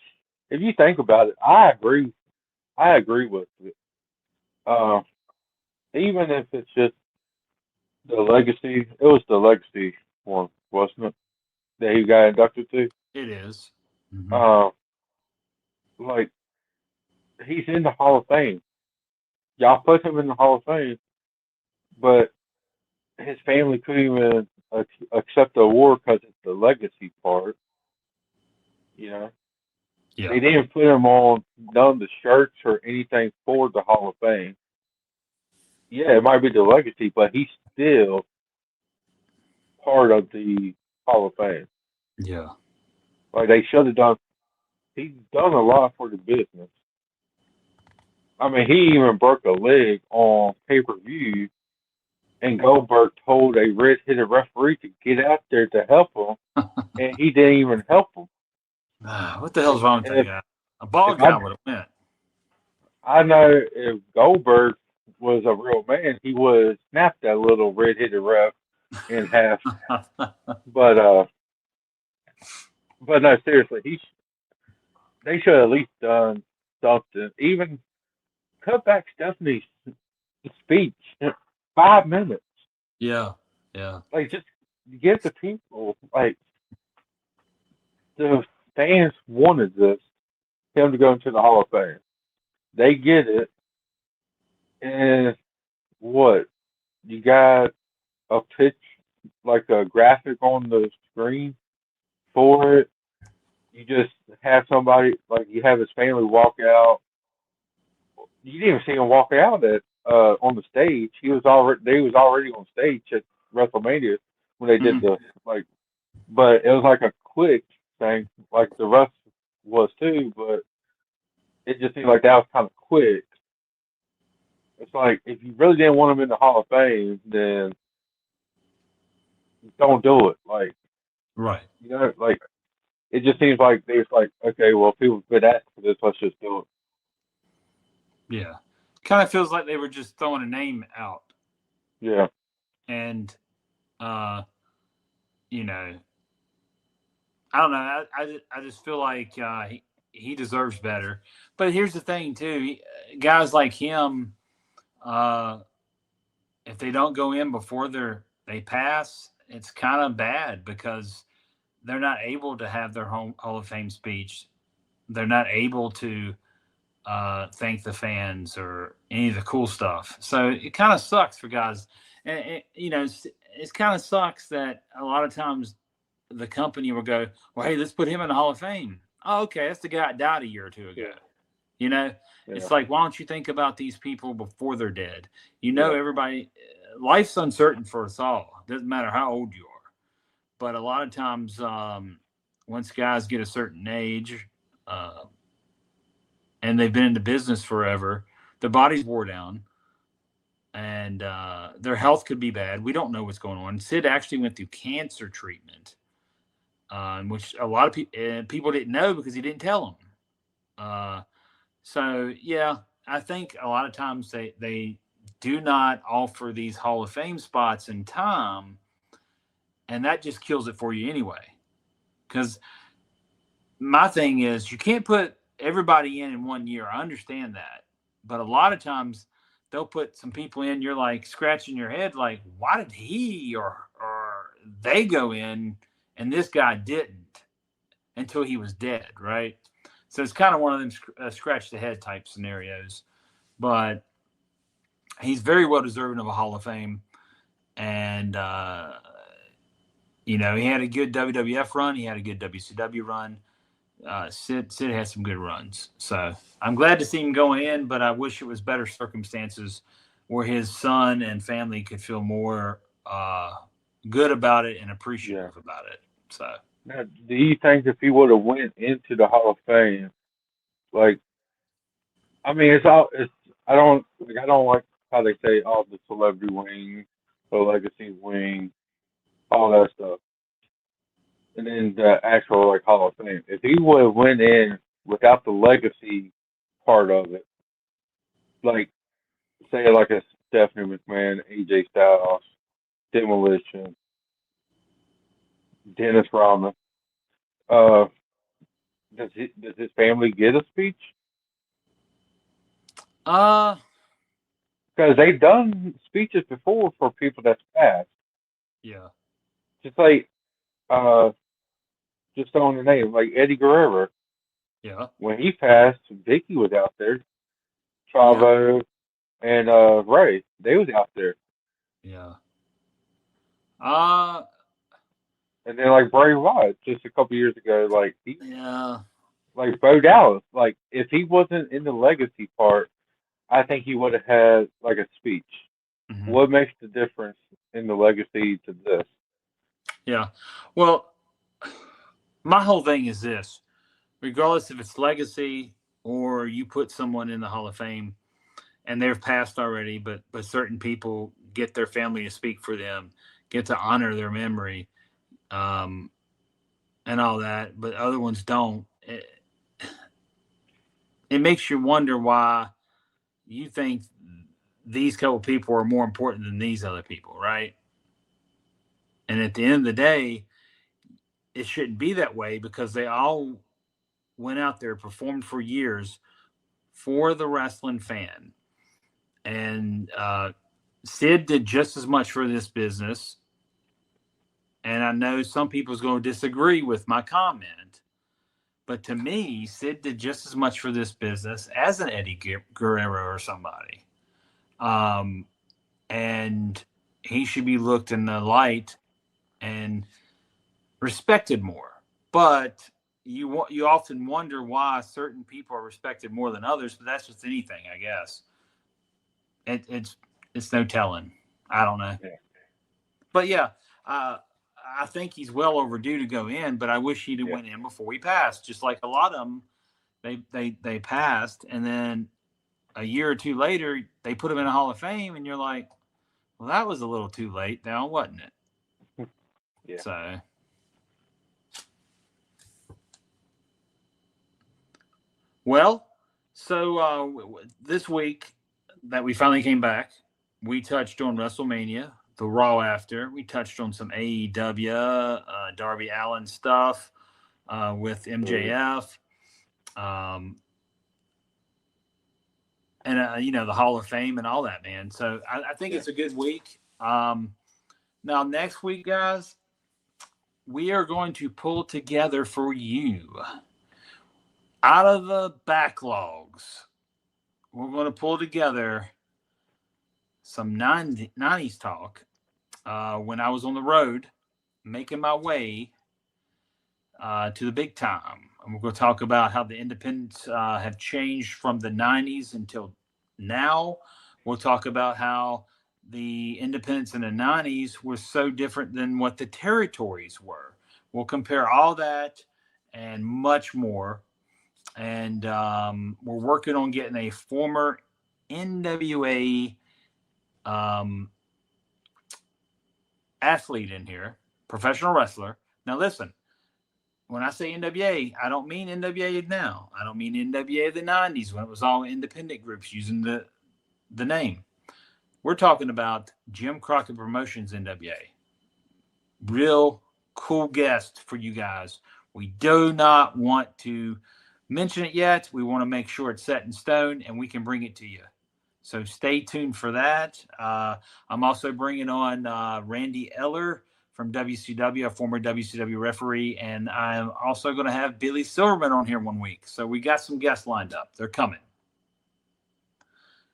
if you think about it, I agree. I agree with it. Uh, Even if it's just the legacy, it was the legacy one, wasn't it? That he got inducted to. It is. Mm-hmm. Like he's in the Hall of Fame. Y'all put him in the Hall of Fame, but his family couldn't even accept the award because it's the legacy part. You know, Yeah. they didn't put him on none of the shirts or anything for the Hall of Fame. Yeah, it might be the legacy, but he's still part of the Hall of Fame. Yeah. Like they should have done. He's done a lot for the business. I mean, he even broke a leg on pay-per-view, and Goldberg told a red-headed referee to get out there to help him, and he didn't even help him. What the hell's wrong with that guy? A bald guy would have went. I know if Goldberg was a real man, he would have snapped that little red-headed ref in half. But no, seriously, they should have at least done something. Even cut back Stephanie's speech, 5 minutes. Yeah. Yeah. Like, just give the people, like, the fans wanted him to go into the Hall of Fame. They get it, and what? You got a pitch, like a graphic on the screen for it. You just have somebody, like, you have his family walk out. You didn't even see him walk out on the stage. They was already on stage at WrestleMania when they did Mhm. the, like, but it was like a quick thing, like the rest was too, but it just seemed like that was kind of quick. It's like, if you really didn't want him in the Hall of Fame, then don't do it. Like, Right. like, it just seems like they was like, okay, well, people's been asking for this, let's just do it. Yeah. Kind of feels like they were just throwing a name out. Yeah. And, you know, I don't know. I just feel like he deserves better. But here's the thing, too. Guys like him, uh, if they don't go in before they pass, it's kind of bad because they're not able to have their Hall of Fame speech. They're not able to thank the fans or any of the cool stuff. So it kind of sucks for guys. And it kind of sucks that a lot of times the company will go, well, hey, let's put him in the Hall of Fame. Oh, okay, that's the guy that died a year or two ago. Yeah. It's like, why don't you think about these people before they're dead? Yeah. Everybody, life's uncertain for us all. Doesn't matter how old you are. But a lot of times, once guys get a certain age, and they've been in the business forever, their bodies wore down, and their health could be bad. We don't know what's going on. Sid actually went through cancer treatment, which a lot of people didn't know because he didn't tell them. So yeah, I think a lot of times they do not offer these Hall of Fame spots in time, and that just kills it for you anyway. Because my thing is, you can't put everybody in 1 year. I understand that, but a lot of times they'll put some people in. You're like scratching your head, like, why did he or they go in and this guy didn't until he was dead, right? So it's kind of one of them scratch the head type scenarios. But he's very well deserving of a Hall of Fame, and he had a good WWF run. He had a good WCW run. Sid had some good runs. So I'm glad to see him go in, but I wish it was better circumstances where his son and family could feel more good about it and appreciative about it. So now, do you think if he would have went into the Hall of Fame, like, I mean, I don't like how they say, oh, the celebrity wing, the legacy wing, all that stuff, and then the actual, like, Hall of Fame. If he would have went in without the legacy part of it, like, say like a Stephanie McMahon, AJ Styles, Demolition, Dennis Rodman, uh, does his family get a speech? uh Because they've done speeches before for people that's passed. yeah. Just like, uh, just throwing the name, like Eddie Guerrero. Yeah. When he passed, Vicky was out there. Yeah. Chavo and Ray, they was out there. Yeah. Uh And then like Bray Wyatt, just a couple years ago, yeah. like Bo Dallas, like if he wasn't in the legacy part, I think he would have had like a speech. Mm-hmm. What makes the difference in the legacy to this? Yeah. Well, my whole thing is this: regardless if it's legacy or you put someone in the Hall of Fame and they've passed already, but certain people get their family to speak for them, get to honor their memory, um, and all that, but other ones don't. It makes you wonder why you think these couple people are more important than these other people, right? And at the end of the day, it shouldn't be that way because they all went out there, performed for years for the wrestling fan. And Sid did just as much for this business. And I know some people's going to disagree with my comment. But to me, Sid did just as much for this business as an Eddie Guerrero or somebody. And he should be looked in the light and respected more. But you often wonder why certain people are respected more than others, but that's just anything, I guess. It's no telling. I don't know. Yeah. But yeah, I think he's well overdue to go in, but I wish he'd have went in before he passed. Just like a lot of them, they passed, and then a year or two later, they put him in a Hall of Fame, and you're like, well, that was a little too late now, wasn't it? Yeah. So this week that we finally came back, we touched on WrestleMania, the Raw after. We touched on some AEW, Darby Allin stuff with MJF, and the Hall of Fame and all that, man. So I think it's a good week. Now next week, guys, we are going to pull together for you out of the backlogs. We're going to pull together some 90s talk when I was on the road making my way to the big time. And we're going to talk about how the independents have changed from the 90s until now. We'll talk about how the independents in the 90s were so different than what the territories were. We'll compare all that and much more. And we're working on getting a former NWA athlete in here, professional wrestler. Now, listen, when I say NWA, I don't mean NWA now. I don't mean NWA of the 90s when it was all independent groups using the name. We're talking about Jim Crockett Promotions NWA. Real cool guest for you guys. We do not want to mention it yet. We want to make sure it's set in stone and we can bring it to you. So stay tuned for that. I'm also bringing on Randy Eller from WCW, a former WCW referee, and I'm also going to have Billy Silverman on here one week. So we got some guests lined up. They're coming.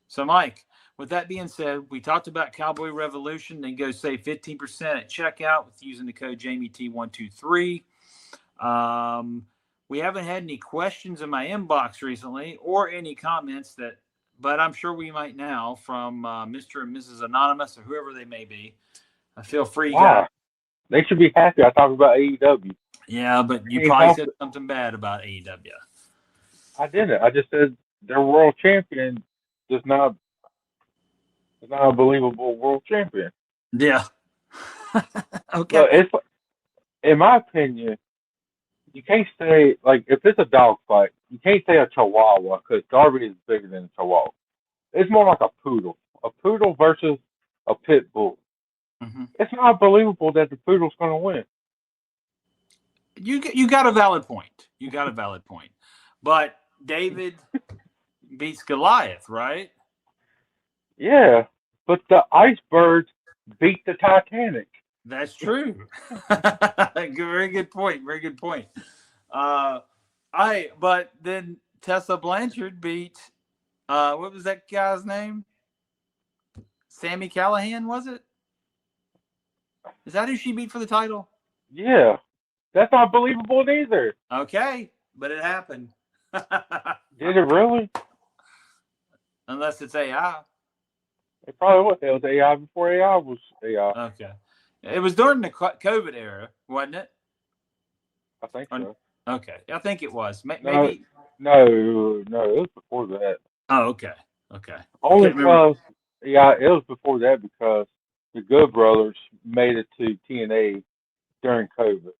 So, Mike, with that being said, we talked about Cowboy Revolution. Then go save 15% at checkout with using the code JamieT123. We haven't had any questions in my inbox recently or any comments but I'm sure we might now from Mr. and Mrs. Anonymous or whoever they may be. Feel free, guys. They should be happy I talked about AEW. Yeah, but you probably said something bad about AEW. I didn't. I just said their world champion is not a believable world champion. Yeah. Okay. But it's, in my opinion, you can't say, like, if it's a dog fight, you can't say a Chihuahua because Darby is bigger than a Chihuahua. It's more like a poodle. A poodle versus a pit bull. Mm-hmm. It's not believable that the poodle's going to win. You got a valid point. But David beats Goliath, right? Yeah, but the iceberg beat the Titanic. That's true. Very good point. But then Tessa Blanchard beat what was that guy's name? Sami Callihan, was it? Is that who she beat for the title? Yeah. That's not believable either. Okay, but it happened. Did it really? Unless it's AI. It probably was. It was AI before AI was AI. Okay. It was during the COVID era, wasn't it? I think so. Okay. I think it was. Maybe. No, it was before that. Oh, okay. Only because, it was before that because the Good Brothers made it to TNA during COVID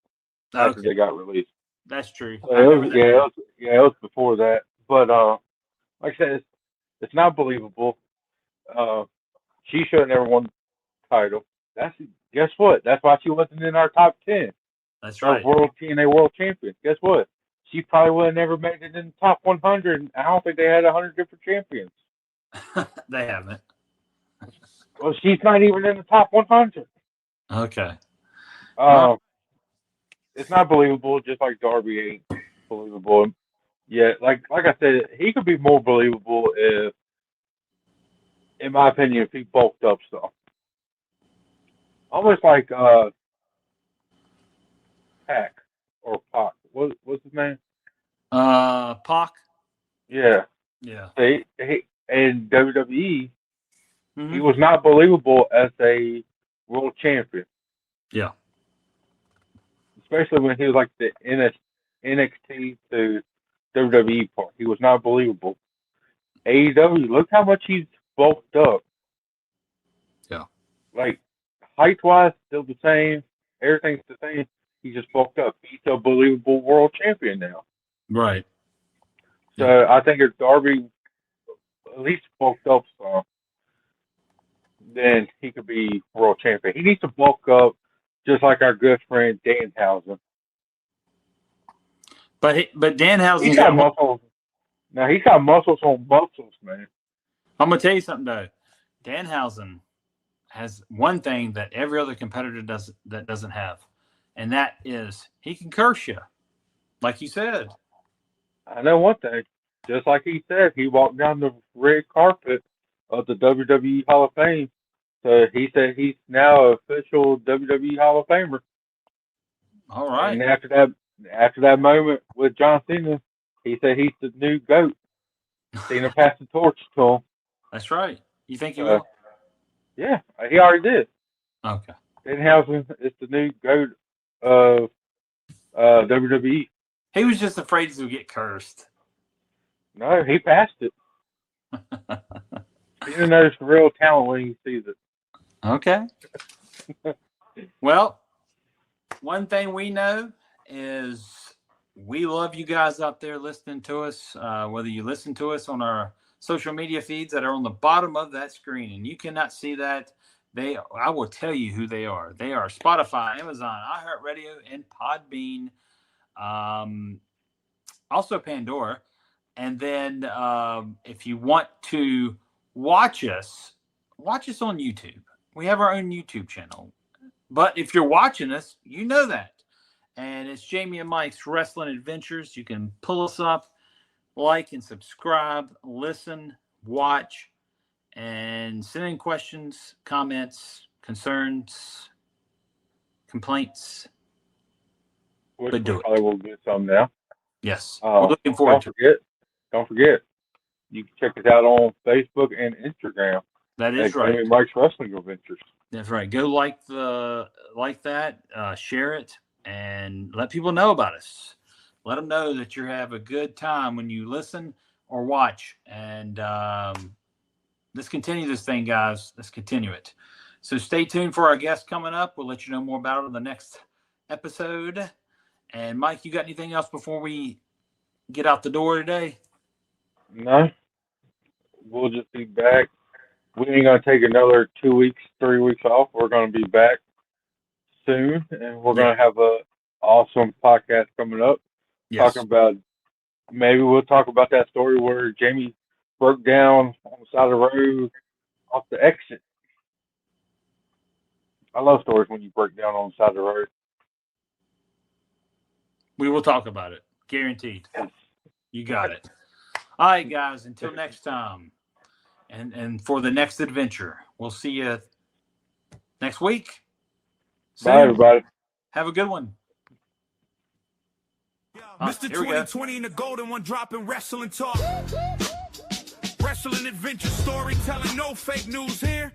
after they got released. That's true. So it was before that. But like I said, it's not believable. She should have never won the title. Guess what? That's why she wasn't in our top 10. That's right. TNA World Champion. Guess what? She probably would have never made it in the top 100. I don't think they had 100 different champions. They haven't. Well, she's not even in the top 100. Okay. It's not believable, just like Darby ain't believable. Yeah, like I said, he could be more believable if, in my opinion, if he bulked up stuff. Almost like Pac or Pac. What's his name? Pac. Yeah. Yeah. He in WWE, Mm-hmm. he was not believable as a world champion. Yeah. Especially when he was like the NXT to WWE part. He was not believable. AEW, look how much he's bulked up. Yeah. Like, height-wise, still the same. Everything's the same. He just bulked up. He's a believable world champion now. Right. So Yeah. I think if Darby at least bulked up some, then he could be world champion. He needs to bulk up just like our good friend Danhausen. But Danhausen's He's got muscles. Now, he's got muscles on muscles, man. I'm going to tell you something, though. Danhausen has one thing that every other competitor doesn't have, and that is he can curse you, like you said. I know one thing. Just like he said, he walked down the red carpet of the WWE Hall of Fame. So he said he's now an official WWE Hall of Famer. All right. And after that moment with John Cena, he said he's the new GOAT. Cena passed the torch to him. That's right. You think he will? Yeah, he already did. Okay. Danhausen is the new GOAT of WWE. He was just afraid he would get cursed. No, he passed it. Cena knows real talent when he sees it. Okay. Well, one thing we know is we love you guys out there listening to us, whether you listen to us on our social media feeds that are on the bottom of that screen, and you cannot see that. I will tell you who they are. They are Spotify, Amazon, iHeartRadio, and Podbean. Also Pandora. And then if you want to watch us on YouTube. We have our own YouTube channel. But if you're watching us, you know that. And it's Jamie and Mike's Wrestling Adventures. You can pull us up, like and subscribe, listen, watch, and send in questions, comments, concerns, complaints. Which do it. probably will get some now. Yes. We're looking forward to it. Don't forget, you can check us out on Facebook and Instagram. That is right. Jamie Mike's Wrestling Adventures. That's right. Go like that, share it, and let people know about us. Let them know that you have a good time when you listen or watch. And let's continue this thing, guys. Let's continue it. So stay tuned for our guest coming up. We'll let you know more about it in the next episode. And Mike, you got anything else before we get out the door today? No. We'll just be back. We ain't going to take another 2 weeks, 3 weeks off. We're going to be back soon, and we're going to have an awesome podcast coming up. Yes. Maybe we'll talk about that story where Jamie broke down on the side of the road off the exit. I love stories when you break down on the side of the road. We will talk about it. Guaranteed. Yes. You got it. All right, guys. Until next time. And for the next adventure, we'll see you next week. Bye, everybody. Have a good one. Mr. 2020 and the golden one dropping wrestling talk. Wrestling adventure, storytelling, no fake news here.